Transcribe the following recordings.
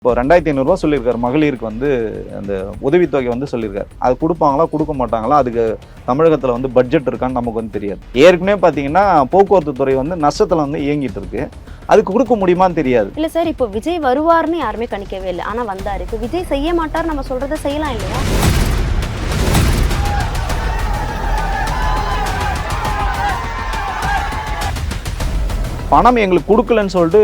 இப்போ 2500 சொல்லியிருக்காரு மகளிருக்கு வந்து அந்த உதவித்தொகை வந்து சொல்லியிருக்காரு. அது கொடுப்பாங்களா கொடுக்க மாட்டாங்களா, அதுக்கு தமிழகத்தில் வந்து பட்ஜெட் இருக்கான்னு நமக்கு வந்து தெரியாது. ஏற்கனவே பார்த்தீங்கன்னா போக்குவரத்து துறை வந்து நஷ்டத்தில் வந்து இயங்கிட்டு இருக்கு. அதுக்கு கொடுக்க முடியுமான்னு தெரியாது. இல்லை சார், இப்போ விஜய் வருவார்னு யாருமே கணிக்கவே இல்லை, ஆனால் வந்தார். இப்போ விஜய் செய்ய மாட்டார், நம்ம சொல்றதை செய்யலாம் இல்லையா? பணம் எங்களுக்கு கொடுக்கலன்னு சொல்லிட்டு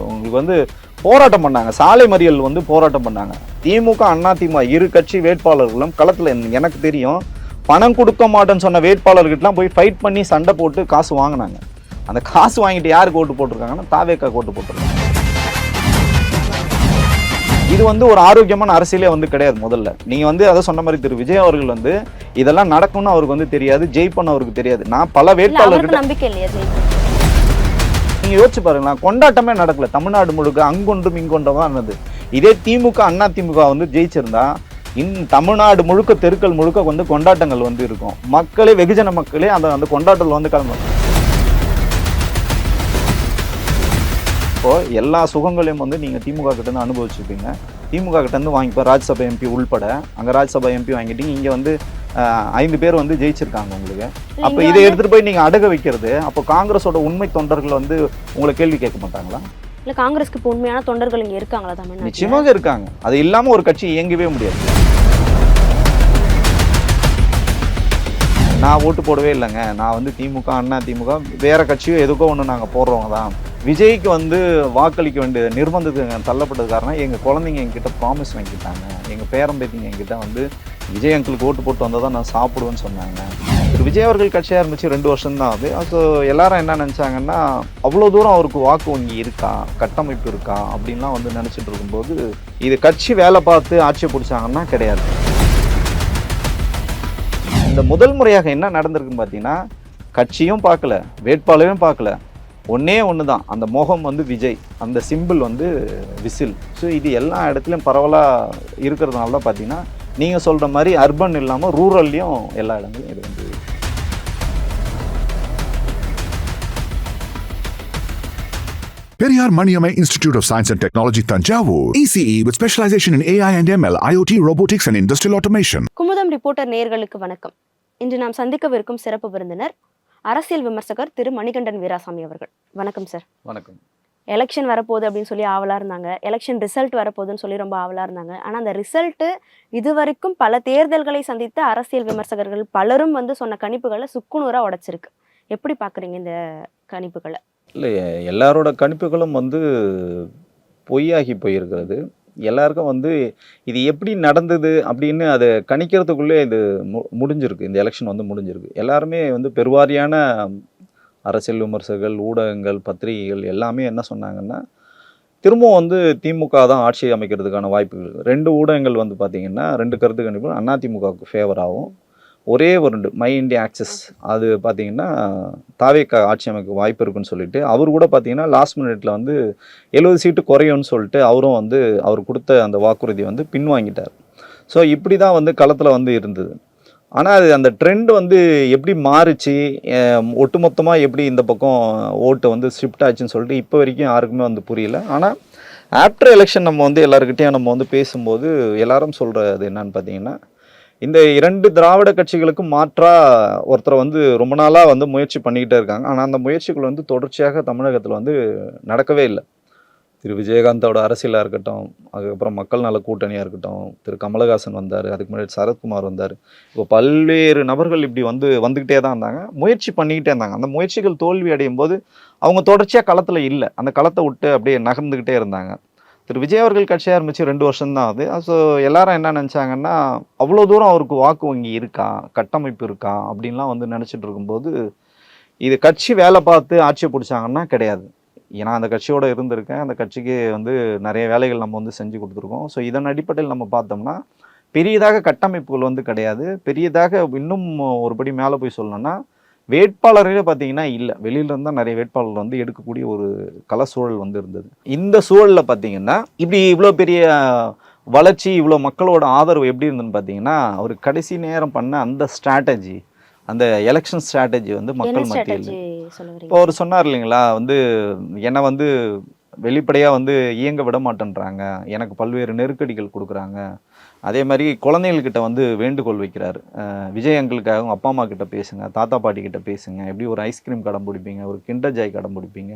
உங்களுக்கு வந்து போராட்டம் பண்ணாங்க. சாலை மறியல் வந்து போராட்டம் பண்ணாங்க. திமுக அதிமுக இரு கட்சி வேட்பாளர்களும் களத்தில் எனக்கு தெரியும் பணம் கொடுக்க மாட்டேன்னு சொன்ன வேட்பாளர்கிட்டலாம் போய் ஃபைட் பண்ணி சண்டை போட்டு காசு வாங்கினாங்க. அந்த காசு வாங்கிட்டு யாருக்கு ஓட்டு போட்டிருக்காங்கன்னா தாவேக்கா ஓட்டு போட்டிருக்காங்க. இது வந்து ஒரு ஆரோக்கியமான அரசியலே வந்து கிடையாது. முதல்ல நீங்க வந்து அதை சொன்ன மாதிரி திரு விஜய் அவர்கள் வந்து இதெல்லாம் நடக்கும்னு அவருக்கு வந்து தெரியாது, ஜெயிப்பன்னு அவருக்கு தெரியாது. நான் பல வேட்பாளர்கிட்ட நம்பிக்கை இல்லையா ஜெய்? நீங்க யோசிச்சு பாருங்களா, கொண்டாட்டமே நடக்கல தமிழ்நாடு முழுக்க, அங்கொன்றும் இங்கொன்றும் தான் இருந்தது. இதே திமுக அதிமுக வந்து ஜெயிச்சிருந்தா தமிழ்நாடு முழுக்க தெருக்கள் முழுக்க வந்து கொண்டாட்டங்கள் வந்து இருக்கும். மக்களே வெகுஜன மக்களே அந்த கொண்டாட்டத்தில் வந்து கலந்து இப்போ எல்லா சுகங்களையும் வந்து நீங்க திமுக கிட்ட இருந்து அனுபவிச்சிருப்பீங்க. திமுக கிட்ட இருந்து வாங்கிப்போ ராஜ்யசபா எம்பி உள்பட அங்க ராஜ்யசபா எம்பி வாங்கிட்டீங்க. இங்க வந்து 5 பேர் வந்து ஜெயிச்சிருக்காங்க உங்களுக்கு. அப்ப இதை எடுத்துட்டு போய் நீங்க அடக வைக்கிறது, அப்போ காங்கிரஸோட உண்மை தொண்டர்கள் வந்து உங்களை கேள்வி கேட்க மாட்டாங்களா? இல்ல காங்கிரஸ்க்கு இப்போ உண்மையான தொண்டர்கள் இங்க இருக்காங்களா தமிழ்நாட்டுல? நிச்சயமாக இருக்காங்க. அது இல்லாம ஒரு கட்சி இயங்கவே முடியாது. நான் ஓட்டு போடவே இல்லைங்க, நான் வந்து திமுக அதிமுக வேற கட்சியோ எதுக்கோ ஒன்று நாங்கள் போடுறவங்க தான். விஜய்க்கு வந்து வாக்களிக்க வேண்டிய நிர்பந்தத்துக்கு தள்ளப்பட்டது காரணம் எங்கள் குழந்தைங்க எங்கிட்ட ப்ராமிஸ் வாங்கிட்டாங்க. எங்கள் பேரம்பேத்திங்க எங்கிட்ட வந்து விஜய் அங்கிளுக்கு ஓட்டு போட்டு வந்தால் தான் நான் சாப்பிடுவேன்னு சொன்னாங்க. திரு விஜய் அவர்கள் கட்சியாக ஆரம்பிச்சு 2 வருஷம் தான் ஆகுது. ஸோ எல்லாரும் என்ன நினச்சாங்கன்னா அவ்வளோ தூரம் அவருக்கு வாக்கு வங்கி இருக்கா, கட்டமைப்பு இருக்கா அப்படின்லாம் வந்து நினச்சிட்டு இருக்கும்போது இது கட்சி வேலை பார்த்து ஆட்சியை பிடிச்சாங்கன்னா கிடையாது. இந்த முதல் முறையாக என்ன நடந்திருக்குன்னு பார்த்தீங்கன்னா கட்சியும் பார்க்கல, வேட்பாளரையும் பார்க்கல, ஒன்னே ஒன்று தான், அந்த முகம் வந்து விஜய், அந்த சிம்பிள் வந்து விசில். ஸோ இது எல்லா இடத்துலையும் பரவலாக இருக்கிறதுனால தான் பார்த்தீங்கன்னா நீங்கள் சொல்கிற மாதிரி அர்பன் இல்லாமல் ரூரல்லையும் எல்லா இடங்களையும் இது வந்து Periyar Maniamai Institute of Science and Technology, Tanjavur. ECE with specialization in AI and ML, IoT, robotics and industrial automation. Kumudam reporter நேயர்களுக்கு வணக்கம். இன்று நாம் சந்திக்கவிருக்கும் சிறப்பு விருந்தினர் அரசியல் விமர்சகர் திரு மணிகண்டன் வீராசாமி அவர்கள். வணக்கம் சார். வணக்கம். எலெக்ஷன் வரப்போகுது அப்படின்னு சொல்லி ஆவலாக இருந்தாங்க, எலெக்ஷன் ரிசல்ட் வரப்போகுதுன்னு சொல்லி ரொம்ப ஆவலாக இருந்தாங்க. ஆனால் அந்த ரிசல்ட்டு இதுவரைக்கும் பல தேர்தல்களை சந்தித்த அரசியல் விமர்சகர்கள் பலரும் வந்து சொன்ன கணிப்புகளை சுக்குநூறாக உடைச்சிருக்கு. எப்படி பார்க்குறீங்க இந்த கணிப்புகளை? இல்லை, எல்லாரோட கணிப்புகளும் வந்து பொய்யாகி போயிருக்கிறது. எல்லாருக்கும் வந்து இது எப்படி நடந்தது அப்படின்னு அதை கணிக்கிறதுக்குள்ளே இது முடிஞ்சிருக்கு. இந்த எலெக்ஷன் வந்து முடிஞ்சிருக்கு. எல்லாருமே வந்து பெருவாரியான அரசியல் விமர்சகர்கள், ஊடகங்கள், பத்திரிகைகள் எல்லாமே என்ன சொன்னாங்கன்னா திரும்பவும் வந்து திமுக தான் ஆட்சி அமைக்கிறதுக்கான வாய்ப்புகள். 2 ஊடகங்கள் வந்து பார்த்திங்கன்னா 2 கருத்து கணிப்பு அதிமுகவுக்கு ஃபேவராகவும், ஒரே ஒரு மை இண்டியா ஆக்சஸ் அது பார்த்திங்கன்னா தாவேக்கா ஆட்சி அமைக்க வாய்ப்பு இருக்குன்னு சொல்லிட்டு அவர் கூட பார்த்திங்கன்னா லாஸ்ட் மினிட்ல வந்து 70 சீட்டு குறையும்னு சொல்லிட்டு அவரும் வந்து அவர் கொடுத்த அந்த வாக்குறுதி வந்து பின்வாங்கிட்டார். ஸோ இப்படி தான் வந்து களத்தில் வந்து இருந்தது. ஆனால் அது அந்த ட்ரெண்ட் வந்து எப்படி மாறிச்சு, ஒட்டுமொத்தமாக எப்படி இந்த பக்கம் ஓட்டு வந்து ஷிஃப்ட் ஆச்சுன்னு சொல்லிட்டு இப்போ வரைக்கும் யாருக்குமே வந்து புரியல. ஆனால் ஆஃப்டர் எலெக்ஷன் நம்ம வந்து எல்லாருக்கிட்டையும் நம்ம வந்து பேசும்போது எல்லாரும் சொல்கிறது என்னன்னு பார்த்தீங்கன்னா இந்த 2 திராவிட கட்சிகளுக்கும் மாற்றாக ஒருத்தரை வந்து ரொம்ப நாளாக வந்து முயற்சி பண்ணிக்கிட்டே இருக்காங்க. ஆனால் அந்த முயற்சிகள் வந்து தொடர்ச்சியாக தமிழகத்தில் வந்து நடக்கவே இல்லை. திரு விஜயகாந்தோட அரசியலாக இருக்கட்டும், அதுக்கப்புறம் மக்கள் நல கூட்டணியாக இருக்கட்டும், திரு கமலஹாசன் வந்தார், அதுக்கு முன்னாடி சரத்குமார் வந்தார், இப்போ பல்வேறு நபர்கள் இப்படி வந்துக்கிட்டே தான் இருந்தாங்க, முயற்சி பண்ணிக்கிட்டே இருந்தாங்க. அந்த முயற்சிகள் தோல்வி அடையும் போது அவங்க தொடர்ச்சியாக களத்தில் இல்லை, அந்த களத்தை விட்டு அப்படியே நகர்ந்துக்கிட்டே இருந்தாங்க. திரு விஜய் அவர்கள் கட்சியாக ஆரம்பிச்சு 2 வருஷம் தான் ஆகுது. ஸோ எல்லாரும் என்ன நினச்சாங்கன்னா அவ்வளோ தூரம் அவருக்கு வாக்கு வங்கி இருக்கா, கட்டமைப்பு இருக்கா அப்படின்லாம் வந்து நினச்சிட்டு இருக்கும்போது இது கட்சி வேலை பார்த்து ஆட்சியை பிடிச்சாங்கன்னா கிடையாது. ஏன்னா அந்த கட்சியோடு இருந்திருக்கேன், அந்த கட்சிக்கு வந்து நிறைய வேலைகள் நம்ம வந்து செஞ்சு கொடுத்துருக்கோம். ஸோ இதன் அடிப்படையில் நம்ம பார்த்தோம்னா பெரியதாக கட்டமைப்புகள் வந்து கிடையாது. பெரியதாக இன்னும் ஒருபடி மேலே போய் சொல்லணும்னா வேட்பாளர்களே பார்த்தீங்கன்னா இல்லை, வெளியிலேருந்து தான் நிறைய வேட்பாளர்கள் வந்து எடுக்கக்கூடிய ஒரு கள சூழல் வந்து இருந்தது. இந்த சூழலில் பார்த்தீங்கன்னா இப்படி இவ்வளோ பெரிய வளர்ச்சி, இவ்வளோ மக்களோட ஆதரவு எப்படி இருந்ததுன்னு பார்த்தீங்கன்னா அவர் கடைசி நேரம் பண்ண அந்த ஸ்ட்ராட்டஜி, அந்த எலெக்ஷன் ஸ்ட்ராட்டஜி வந்து மக்கள் மத்தியில் இப்போ அவர் சொன்னார் இல்லைங்களா, வந்து என்னை வந்து வெளிப்படையாக வந்து இயங்க விட மாட்டேன்றாங்க, எனக்கு பல்வேறு நெருக்கடிகள் கொடுக்குறாங்க. அதே மாதிரி குழந்தைகள்கிட்ட வந்து வேண்டுகோள் வைக்கிறாரு, விஜய் அங்கிளுக்காக உங்கள் அப்பா அம்மா கிட்ட பேசுங்க, தாத்தா பாட்டி கிட்ட பேசுங்க, எப்படி ஒரு ஐஸ்கிரீம் கடம் பிடிப்பீங்க, ஒரு கிண்டர் ஜாய் கடம் பிடிப்பீங்க,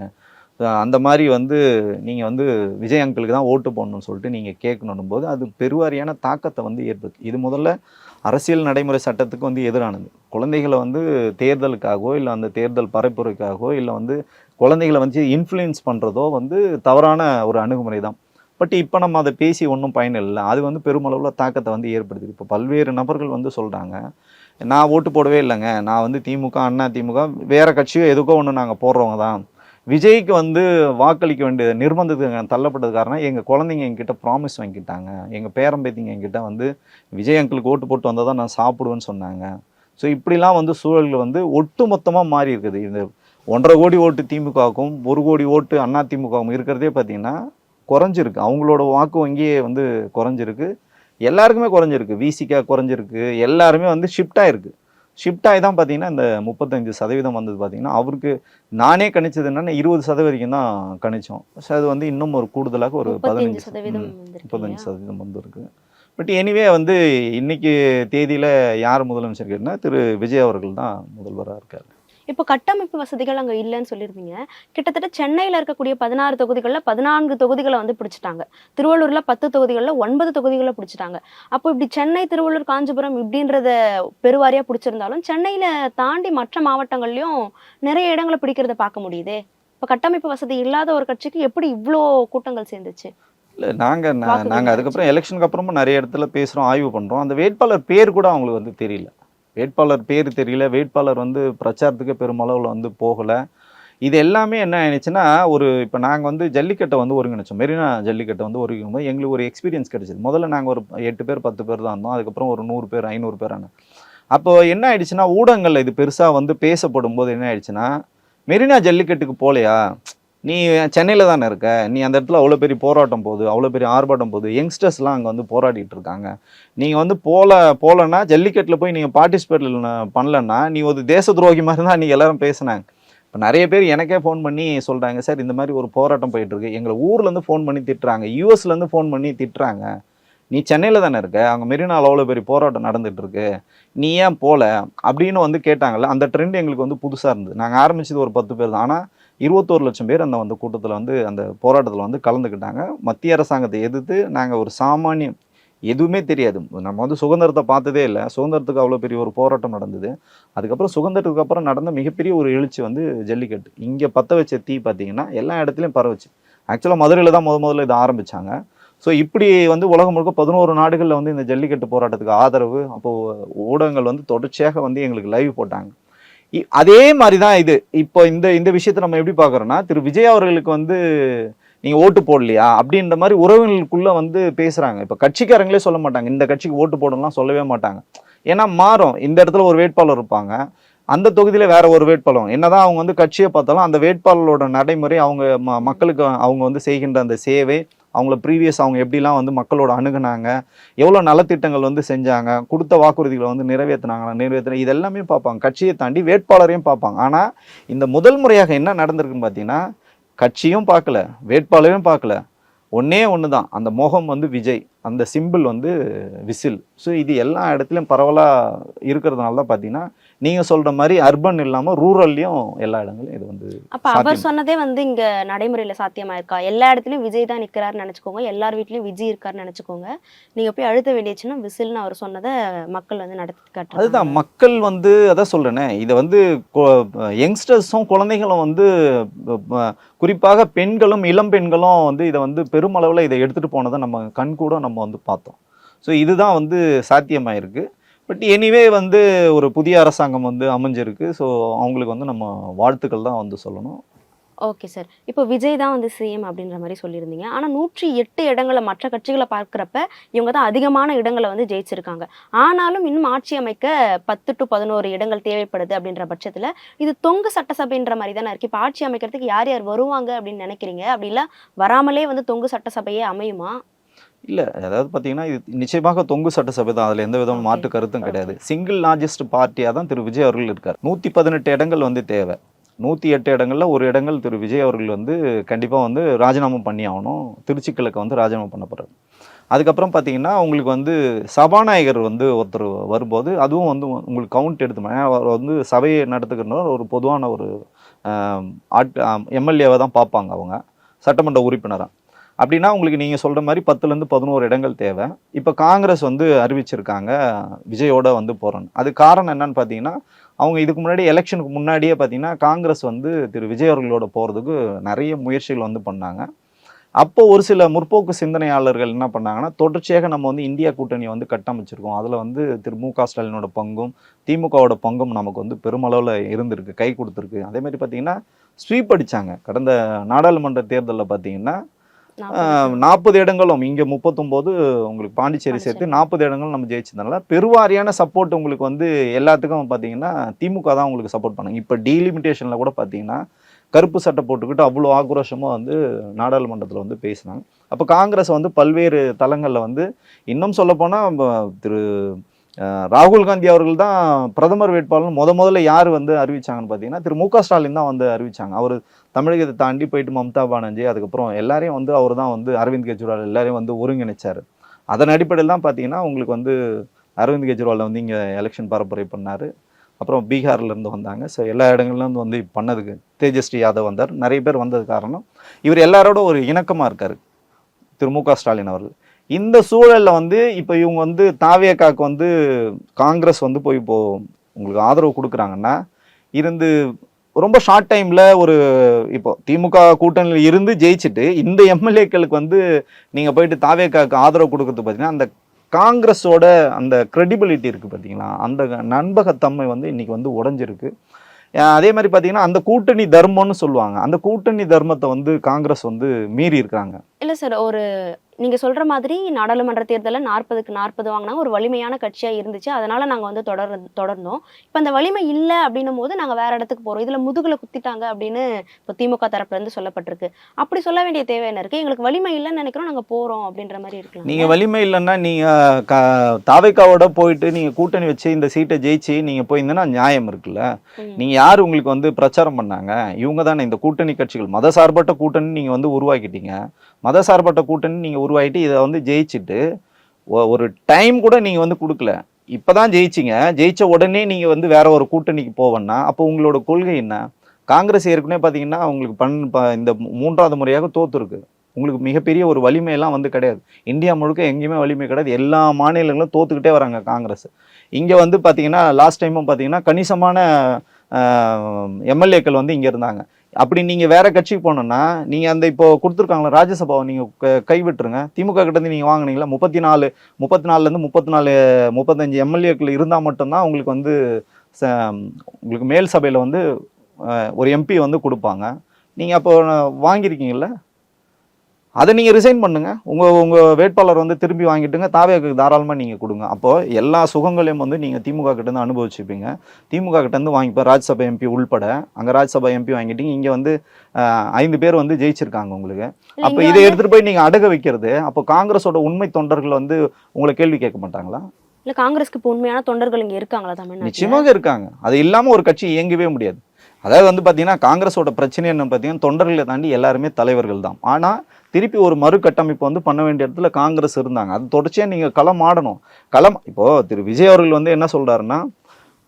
அந்த மாதிரி வந்து நீங்கள் வந்து விஜய் அங்கிளுக்கு தான் ஓட்டு போடணும்னு சொல்லிட்டு நீங்கள் கேட்கணும் போது அது பெருவாரியான தாக்கத்தை வந்து ஏற்படுத்து. இது முதல்ல அரசியல் நடைமுறை சட்டத்துக்கு வந்து எதிரானது. குழந்தைகளை வந்து தேர்தலுக்காகவோ இல்லை அந்த தேர்தல் பரப்புரைக்காகவோ இல்லை வந்து குழந்தைகளை வந்து இன்ஃப்ளூயன்ஸ் பண்ணுறதோ வந்து தவறான ஒரு அணுகுமுறை தான். பட் இப்போ நம்ம அதை பேசி ஒன்றும் பயன் இல்லை. அது வந்து பெருமளவில் தாக்கத்தை வந்து ஏற்படுத்துது. இப்போ பல்வேறு நபர்கள் வந்து சொல்கிறாங்க, நான் ஓட்டு போடவே இல்லைங்க, நான் வந்து திமுக, அண்ணா திமுக, வேறு கட்சியோ எதுக்கோ ஒன்று நாங்கள் போடுறவங்க தான். விஜய்க்கு வந்து வாக்களிக்க வேண்டிய நிர்பந்தத்துக்கு தள்ளப்பட்டது காரணம் எங்கள் குழந்தைங்க எங்கிட்ட ப்ராமிஸ் வாங்கிக்கிட்டாங்க, எங்கள் பேரம்பேத்திங்க எங்கிட்ட வந்து விஜய் அங்கிளுக்கு ஓட்டு போட்டு வந்தால் தான் நான் சாப்பிடுவேன்னு சொன்னாங்க. ஸோ இப்படிலாம் வந்து சூழல்கள் வந்து ஒட்டு மொத்தமாக மாறி இருக்குது. இந்த 1.5 கோடி ஓட்டு திமுகவுக்கும் 1 கோடி ஓட்டு அண்ணா திமுகவும் இருக்கிறதே பார்த்திங்கன்னா குறைஞ்சிருக்கு. அவங்களோட வாக்கு வங்கியே வந்து குறைஞ்சிருக்கு, எல்லாருக்குமே குறைஞ்சிருக்கு. விசிகா குறைஞ்சிருக்கு, எல்லாருமே வந்து ஷிஃப்ட் ஆகிருக்கு. ஷிஃப்ட் ஆகி தான் பார்த்தீங்கன்னா இந்த 35% வந்தது. பார்த்தீங்கன்னா அவருக்கு நானே கணிச்சது என்னென்னா 20% தான் கணிச்சோம். ஸோ அது வந்து இன்னும் ஒரு கூடுதலாக ஒரு 35% வந்துருக்கு. பட் எனிவே வந்து இன்னைக்கு தேதியில் யார் முதலமைச்சர் கேட்டினா திரு விஜய் அவர்கள் தான் முதல்வராக இருக்கார். இப்போ கட்டமைப்பு வசதிகள் அங்கே இல்லைன்னு சொல்லியிருந்தீங்க. கிட்டத்தட்ட சென்னையில் இருக்கக்கூடிய 16 தொகுதிகளில் 14 தொகுதிகளை வந்து பிடிச்சிட்டாங்க. திருவள்ளூரில் 10 தொகுதிகளில் 9 தொகுதிகளை பிடிச்சிட்டாங்க. அப்போ இப்படி சென்னை, திருவள்ளூர், காஞ்சிபுரம் இப்படின்றத பெருவாரியாக பிடிச்சிருந்தாலும் சென்னையில் தாண்டி மற்ற மாவட்டங்கள்லையும் நிறைய இடங்களை பிடிக்கிறத பார்க்க முடியுதே. இப்போ கட்டமைப்பு வசதி இல்லாத ஒரு கட்சிக்கு எப்படி இவ்வளோ கூட்டங்கள் சேர்ந்துச்சு? இல்லை, நாங்கள் அதுக்கப்புறம் எலெக்ஷனுக்கு அப்புறமும் நிறைய இடத்துல பேசுகிறோம், ஆய்வு பண்ணுறோம். அந்த வேட்பாளர் பேர் கூட அவங்களுக்கு வந்து தெரியல. வேட்பாளர் பேர் தெரியல, வேட்பாளர் வந்து பிரச்சாரத்துக்கு பெருமளவில் வந்து போகலை. இது எல்லாமே என்ன ஆயிடுச்சுன்னா, இப்போ நாங்கள் வந்து ஜல்லிக்கட்டை வந்து ஒருங்கிணைச்சோம். மெரினா ஜல்லிக்கட்டை வந்து ஒருங்கிணைக்கும் எங்களுக்கு ஒரு எக்ஸ்பீரியன்ஸ் கிடைச்சிது. முதல்ல நாங்கள் ஒரு 8 பேர் 10 பேர் தான் இருந்தோம். அதுக்கப்புறம் ஒரு 100 பேர் 500 பேர் ஆனோம். அப்போ என்ன ஆயிடுச்சுன்னா, ஊடகங்கள் இது பெருசாக வந்து பேசப்படும் போது என்ன ஆயிடுச்சுன்னா, மெரினா ஜல்லிக்கட்டுக்கு போகலையா, நீ சென்னையில் தானே இருக்க, நீ அந்த இடத்துல அவ்வளோ பெரிய போராட்டம் போகுது, அவ்வளோ பெரிய ஆர்ப்பாட்டம் போகுது, யங்ஸ்டர்ஸ்லாம் அங்கே வந்து போராடிட்டு இருக்காங்க, நீங்கள் வந்து போகலன்னா ஜல்லிக்கட்டில் போய் நீங்கள் பார்ட்டிசிபேட் பண்ணலன்னா நீ ஒரு தேச துரோகி மாதிரி தான் நீங்கள் எல்லோரும் பேசினாங்க. இப்போ நிறைய பேர் எனக்கே ஃபோன் பண்ணி சொல்கிறாங்க, சார் இந்த மாதிரி ஒரு போராட்டம் போயிட்டுருக்கு, எங்களை ஊர்லேருந்து ஃபோன் பண்ணி திட்டுறாங்க, யூஎஸ்லேருந்து ஃபோன் பண்ணி திட்டுறாங்க, நீ சென்னையில் தானே இருக்க, அங்கே மெரினாவில் அவ்வளோ பெரிய போராட்டம் நடந்துகிட்ருக்கு, நீ ஏன் போகல அப்படின்னு வந்து கேட்டாங்கல்ல. அந்த ட்ரெண்ட் எங்களுக்கு வந்து புதுசாக இருந்தது. நாங்கள் ஆரம்பிச்சது ஒரு 10 பேர் தான். ஆனால் 21 லட்சம் பேர் அந்த கூட்டத்தில் வந்து அந்த போராட்டத்தில் வந்து கலந்துக்கிட்டாங்க. மத்திய அரசாங்கத்தை எதிர்த்து நாங்கள் ஒரு சாமானியம், எதுவுமே தெரியாது, நம்ம வந்து சுதந்திரத்தை பார்த்ததே இல்லை, சுதந்திரத்துக்கு அவ்வளோ பெரிய ஒரு போராட்டம் நடந்தது. அதுக்கப்புறம் சுதந்திரத்துக்கு அப்புறம் நடந்த மிகப்பெரிய ஒரு எழுச்சி வந்து ஜல்லிக்கட்டு. இங்கே பற்ற வச்ச தீ பார்த்தீங்கன்னா எல்லா இடத்துலையும் பரவச்சு. ஆக்சுவலாக மதுரையில் தான் முதல்ல இதை ஆரம்பித்தாங்க. ஸோ இப்படி வந்து உலகம் முழுக்க 11 நாடுகளில் வந்து இந்த ஜல்லிக்கட்டு போராட்டத்துக்கு ஆதரவு, அப்போது ஊடகங்கள் வந்து தொடர்ச்சியாக வந்து எங்களுக்கு லைவ் போட்டாங்க. அதே மாதிரி தான் இது. இப்போ இந்த விஷயத்தை நம்ம எப்படி பார்க்குறோன்னா, திரு விஜய் அவர்களுக்கு வந்து நீங்கள் ஓட்டு போடலையா அப்படின்ற மாதிரி உறவினர்களுக்குள்ளே வந்து பேசுகிறாங்க. இப்போ கட்சிக்காரங்களே சொல்ல மாட்டாங்க, இந்த கட்சிக்கு ஓட்டு போடணும்லாம் சொல்லவே மாட்டாங்க. ஏன்னா மாறும், இந்த இடத்துல ஒரு வேட்பாளர் இருப்பாங்க, அந்த தொகுதியில் வேற ஒரு வேட்பாளர், என்னதான் அவங்க வந்து கட்சியை பார்த்தாலும் அந்த வேட்பாளரோட நடைமுறை, அவங்க மக்களுக்கு அவங்க வந்து செய்கின்ற அந்த சேவை, அவங்கள ப்ரீவியஸ் அவங்க எப்படிலாம் வந்து மக்களோட அணுகுனாங்க, எவ்வளோ நலத்திட்டங்கள் வந்து செஞ்சாங்க, கொடுத்த வாக்குறுதிகளை வந்து நிறைவேற்றின இதெல்லாமே பார்ப்பாங்க. கட்சியை தாண்டி வேட்பாளரையும் பார்ப்பாங்க. ஆனால் இந்த முதல் முறையாக என்ன நடந்திருக்குன்னு பார்த்தீங்கன்னா, கட்சியும் பார்க்கல, வேட்பாளரையும் பார்க்கல, ஒன்றே ஒன்று தான், அந்த முகம் வந்து விஜய், அந்த சிம்பிள் வந்து விசில். ஸோ இது எல்லா இடத்துலையும் பரவலாக இருக்கிறதுனால தான் பார்த்தீங்கன்னா, நீங்கள் சொல்கிற மாதிரி அர்பன் இல்லாமல் ரூரல்லையும் எல்லா இடங்களையும் இது வந்து. அப்போ அவர் சொன்னதே வந்து இங்கே நடைமுறையில் சாத்தியமாக இருக்கா? எல்லா இடத்துலையும் விஜய் தான் நிற்கிறாருன்னு நினச்சிக்கோங்க, எல்லார் வீட்லையும் விஜய் இருக்காருன்னு நினச்சிக்கோங்க, நீங்கள் போய் அழுத்த வேண்டியச்சுன்னா விசில்னு அவர் சொன்னதை மக்கள் வந்து நடத்தி காட்டுறாங்க. அதுதான் மக்கள் வந்து அதான் சொல்கிறேனே, இதை வந்து யங்ஸ்டர்ஸும் குழந்தைகளும் வந்து குறிப்பாக பெண்களும் இளம் பெண்களும் வந்து இதை வந்து பெருமளவில் இதை எடுத்துகிட்டு போனதை நம்ம கண்கூட நம்ம வந்து பார்த்தோம். ஸோ இதுதான் வந்து சாத்தியமாயிருக்கு. பட் எனிவே வந்து ஒரு புதிய அரசாங்கம் வந்து அமைஞ்சிருக்கு. ஸோ அவங்களுக்கு வந்து நம்ம வாழ்த்துக்கள் தான் வந்து சொல்லணும். ஓகே சார், இப்போ விஜய் தான் வந்து சிஎம் அப்படின்ற மாதிரி சொல்லியிருந்தீங்க. ஆனால் 108 இடங்களை மற்ற கட்சிகளை பார்க்குறப்ப இவங்க தான் அதிகமான இடங்களை வந்து ஜெயிச்சிருக்காங்க. ஆனாலும் இன்னும் ஆட்சி அமைக்க 10 to 11 இடங்கள் தேவைப்படுது அப்படின்ற பட்சத்தில் இது தொங்கு சட்டசபைன்ற மாதிரி தானே இருக்குது. இப்போ ஆட்சி அமைக்கிறதுக்கு யார் யார் வருவாங்க அப்படின்னு நினைக்கிறீங்க? அப்படி இல்லை வராமலே வந்து தொங்கு சட்டசபையே அமையுமா? இல்லை, அதாவது பார்த்தீங்கன்னா இது நிச்சயமாக தொங்கு சட்டசபை தான், அதில் எந்த விதமான மாற்று கருத்தும் கிடையாது. சிங்கிள் லார்ஜஸ்ட் பார்ட்டியாக தான் திரு விஜய் அவர்கள் இருக்கார். 118 இடங்கள் வந்து தேவை. 108 இடங்கள்ல ஒரு இடங்கள் திரு விஜய் அவர்கள் வந்து கண்டிப்பாக வந்து ராஜினாமா பண்ணி ஆகணும். திருச்சி கிழக்கு வந்து ராஜினாமா பண்ண போகிறார். அதுக்கப்புறம் பார்த்தீங்கன்னா உங்களுக்கு வந்து சபாநாயகர் வந்து ஒருத்தர் வரும்போது அதுவும் வந்து உங்களுக்கு கவுண்ட் எடுத்து அவர் வந்து சபையை நடத்துக்கிறவர் ஒரு பொதுவான ஒரு எம்எல்ஏவை தான் பார்ப்பாங்க அவங்க சட்டமன்ற உறுப்பினராக. அப்படின்னா உங்களுக்கு நீங்கள் சொல்கிற மாதிரி 10லேருந்து 11 இடங்கள் தேவை. இப்போ காங்கிரஸ் வந்து அறிவிச்சிருக்காங்க விஜயோட வந்து போகிறோன்னு. அது காரணம் என்னன்னு பார்த்தீங்கன்னா அவங்க இதுக்கு முன்னாடி எலெக்ஷனுக்கு முன்னாடியே பார்த்தீங்கன்னா காங்கிரஸ் வந்து திரு விஜய் அவர்களோட போகிறதுக்கு நிறைய முயற்சிகள் வந்து பண்ணாங்க. அப்போ ஒரு சில முற்போக்கு சிந்தனையாளர்கள் என்ன பண்ணாங்கன்னா தொடர்ச்சியாக நம்ம வந்து இந்தியா கூட்டணியை வந்து கட்டமைச்சிருக்கோம், அதில் வந்து திரு மு.க. ஸ்டாலினோட பங்கும் திமுகவோட பங்கும் நமக்கு வந்து பெருமளவில் இருந்திருக்கு, கை கொடுத்துருக்கு. அதே மாதிரி பார்த்தீங்கன்னா ஸ்வீப் அடித்தாங்க கடந்த நாடாளுமன்ற தேர்தலில் பார்த்தீங்கன்னா 40 இடங்களும் இங்கே 39 உங்களுக்கு பாண்டிச்சேரி சேர்த்து 40 இடங்களும் நம்ம ஜெயிச்சதுனால பெருவாரியான சப்போர்ட் உங்களுக்கு வந்து எல்லாத்துக்கும் பார்த்தீங்கன்னா திமுக தான் உங்களுக்கு சப்போர்ட் பண்ணாங்க. இப்போ டீலிமிட்டேஷனில் கூட பார்த்தீங்கன்னா கருப்பு சட்டை போட்டுக்கிட்டு அவ்வளோ ஆக்ரோஷமாக வந்து நாடாளுமன்றத்தில் வந்து பேசினாங்க. அப்போ காங்கிரஸ் வந்து பல்வேறு தளங்களில் வந்து இன்னும் சொல்லப்போனால் திரு ராகுல் காந்தி அவர்கள் தான் பிரதமர் வேட்பாளர் முதல்ல யார் வந்து அறிவிச்சாங்கன்னு பார்த்தீங்கன்னா திரு மு.க. ஸ்டாலின் தான் வந்து அறிவிச்சாங்க. அவர் தமிழகத்தை தாண்டி போயிட்டு மம்தா பானர்ஜி அதுக்கப்புறம் எல்லாரையும் வந்து அவர் தான் வந்து அரவிந்த் கெஜ்ரிவால் எல்லாரையும் வந்து ஒருங்கிணைச்சார். அதன் அடிப்படையில் தான் பார்த்தீங்கன்னா உங்களுக்கு வந்து அரவிந்த் கெஜ்ரிவால் வந்து இங்கே எலெக்ஷன் பரப்புரை பண்ணார். அப்புறம் பீகார்லேருந்து வந்தாங்க. ஸோ எல்லா இடங்கள்லேருந்து வந்து பண்ணதுக்கு தேஜஸ்வி யாதவ் வந்தார். நிறைய பேர் வந்தது காரணம் இவர் எல்லாரோட ஒரு இணக்கமாக இருக்கார் திரு மு.க. ஸ்டாலின் அவர்கள். இந்த சூழலில் வந்து இப்போ இவங்க வந்து தாவேகாக்கு வந்து காங்கிரஸ் வந்து போய் இப்போ உங்களுக்கு ஆதரவு கொடுக்குறாங்கன்னா இருந்து ரொம்ப ஷார்ட் டைமில் ஒரு இப்போ திமுக கூட்டணியில் இருந்து ஜெயிச்சுட்டு இந்த எம்எல்ஏக்களுக்கு வந்து நீங்கள் போயிட்டு தாவேகாக்கு ஆதரவு கொடுக்குறது பார்த்தீங்கன்னா அந்த காங்கிரஸோட அந்த கிரெடிபிலிட்டி இருக்குது பார்த்தீங்களா, அந்த நண்பகத்தன்மை வந்து இன்றைக்கி வந்து உடஞ்சிருக்கு. அதே மாதிரி பார்த்தீங்கன்னா அந்த கூட்டணி தர்மம்னு சொல்லுவாங்க, அந்த கூட்டணி தர்மத்தை வந்து காங்கிரஸ் வந்து மீறி இருக்கிறாங்க. இல்லை சார், ஒரு நீங்கள் சொல்கிற மாதிரி நாடாளுமன்ற தேர்தலில் 40க்கு 40 வாங்கினாங்க, ஒரு வலிமையான கட்சியாக இருந்துச்சு, அதனால் நாங்கள் வந்து தொடர்ந்தோம். இப்போ அந்த வலிமை இல்லை அப்படின்னும் போது நாங்கள் வேறு இடத்துக்கு போகிறோம், இதில் முதுகில் குத்திட்டாங்க அப்படின்னு இப்போ திமுக தரப்புலேருந்து சொல்லப்பட்டிருக்கு. அப்படி சொல்ல வேண்டிய தேவை என்ன இருக்குது? எங்களுக்கு வலிமை இல்லைன்னு நினைக்கிறோம், நாங்கள் போகிறோம் அப்படின்ற மாதிரி இருக்கலாம். நீங்கள் வலிமை இல்லைன்னா நீங்கள் தாவேக்காவோட போயிட்டு நீங்கள் கூட்டணி வச்சு இந்த சீட்டை ஜெயிச்சு நீங்கள் போயிருந்தேன்னா நியாயம் இருக்குல்ல. நீங்கள் யார் உங்களுக்கு வந்து பிரச்சாரம் பண்ணாங்க? இவங்க தானே இந்த கூட்டணி கட்சிகள். மதசார்பற்ற கூட்டணி நீங்கள் வந்து உருவாக்கிட்டீங்க. மதசார்பற்ற கூட்டணி நீங்கள் உருவாக்கிட்டு இதை வந்து ஜெயிச்சுட்டு ஒரு டைம் கூட நீங்கள் வந்து கொடுக்கல. இப்போ தான் ஜெயிச்சிங்க, ஜெயிச்ச உடனே நீங்கள் வந்து வேற ஒரு கூட்டணிக்கு போவேன்னா அப்போ உங்களோட கொள்கை என்ன? காங்கிரஸ் ஏற்கனவே பார்த்தீங்கன்னா உங்களுக்கு இந்த 3வது முறையாக தோத்துருக்கு. உங்களுக்கு மிகப்பெரிய ஒரு வலிமையெல்லாம் வந்து கிடையாது. இந்தியா முழுக்க எங்கேயுமே வலிமை கிடையாது. எல்லா மாநிலங்களும் தோத்துக்கிட்டே வராங்க காங்கிரஸ். இங்கே வந்து பார்த்தீங்கன்னா லாஸ்ட் டைமும் பார்த்தீங்கன்னா கணிசமான எம்எல்ஏக்கள் வந்து இங்கே இருந்தாங்க. அப்படி நீங்கள் வேற கட்சிக்கு போனோன்னா நீங்கள் அந்த இப்போ கொடுத்துருக்காங்களா ராஜ்யசபாவை நீங்கள் கைவிட்டுருங்க. திமுக கிட்டேருந்து நீங்கள் வாங்கினீங்களா 34லேருந்து 35 எம்எல்ஏக்கள் இருந்தால் மட்டும்தான் உங்களுக்கு வந்து உங்களுக்கு மேல் சபையில் வந்து ஒரு எம்பி வந்து கொடுப்பாங்க. நீங்கள் அப்போ வாங்கியிருக்கீங்கள, அதை நீங்கள் ரிசைன் பண்ணுங்கள். உங்கள் வேட்பாளர் வந்து திரும்பி வாங்கிட்டுங்க, தாவேக்கு தாராளமாக நீங்கள் கொடுங்க. அப்போது எல்லா சுகங்களையும் வந்து நீங்கள் திமுக கிட்டேருந்து அனுபவிச்சுப்பீங்க. திமுக கிட்டேருந்து வாங்கிப்போ ராஜ்யசபா எம்பி உள்பட அங்கே ராஜ்யசபா எம்பி வாங்கிட்டீங்க. இங்கே வந்து 5 பேர் வந்து ஜெயிச்சிருக்காங்க உங்களுக்கு. அப்போ இதை எடுத்துகிட்டு போய் நீங்கள் அடக வைக்கிறது, அப்போ காங்கிரஸோட உண்மை தொண்டர்கள் வந்து உங்களை கேள்வி கேட்க மாட்டாங்களா? இல்லை, காங்கிரஸ்க்கு இப்போ உண்மையான தொண்டர்கள் இங்கே இருக்காங்களா தமிழ்நாட்டில்? நிச்சயமாக இருக்காங்க. அது இல்லாமல் ஒரு கட்சி இயங்கவே முடியாது. அதாவது வந்து பார்த்தீங்கன்னா காங்கிரஸோட பிரச்சனை என்ன பார்த்தீங்கன்னா தொண்டர்களை தாண்டி எல்லாருமே தலைவர்கள் தான். ஆனால் திருப்பி ஒரு மறுகட்டமைப்பு வந்து பண்ண வேண்டிய இடத்துல காங்கிரஸ் இருந்தாங்க. அது தொடர்ச்சியாக நீங்கள் களம் ஆடணும். இப்போது திரு விஜய் அவர்கள் வந்து என்ன சொல்கிறாருன்னா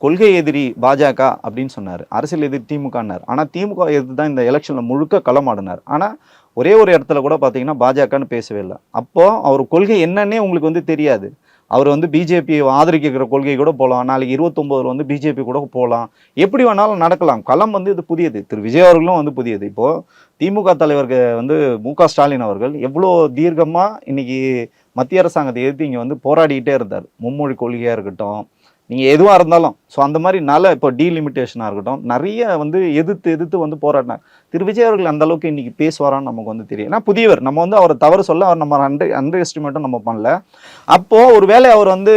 கொள்கை எதிரி பாஜக அப்படின்னு சொன்னார், அரசியல் எதிரி திமுகன்னார். ஆனால் திமுக எதிர்த்து தான் இந்த எலெக்ஷனில் முழுக்க களம் ஆடினார். ஆனால் ஒரே ஒரு இடத்துல கூட பார்த்தீங்கன்னா பாஜகன்னு பேசவே இல்லை. அப்போது அவர் கொள்கை என்னன்னே உங்களுக்கு வந்து தெரியாது. அவர் வந்து பிஜேபியை ஆதரிக்கிற கொள்கை கூட போகலாம், நாளைக்கு 29 வந்து பிஜேபி கூட போகலாம், எப்படி வேணாலும் நடக்கலாம். களம் வந்து இது புதியது, திரு விஜய் அவர்களும் வந்து புதியது. இப்போது திமுக தலைவருக்கு வந்து மு.க. ஸ்டாலின் அவர்கள் எவ்வளோ தீர்க்கமாக இன்னைக்கு மத்திய அரசாங்கத்தை எதிர்த்து இங்கே வந்து போராடிக்கிட்டே இருந்தார். மும்மொழி கொள்கையாக இருக்கட்டும், நீங்கள் எதுவாக இருந்தாலும். ஸோ அந்த மாதிரி இப்போ டீலிமிட்டேஷனாக இருக்கட்டும், நிறைய வந்து எதிர்த்து வந்து போராடினார். திரு விஜய் அவர்கள் அந்த அளவுக்கு இன்னைக்கு பேசுவாரான்னு நமக்கு வந்து தெரியும். ஏன்னா புதியவர், நம்ம வந்து அவரை தவறு சொல்ல அவர் நம்ம அண்டர் எஸ்டிமேட்டும் நம்ம பண்ணல. அப்போது ஒரு வேளை அவர் வந்து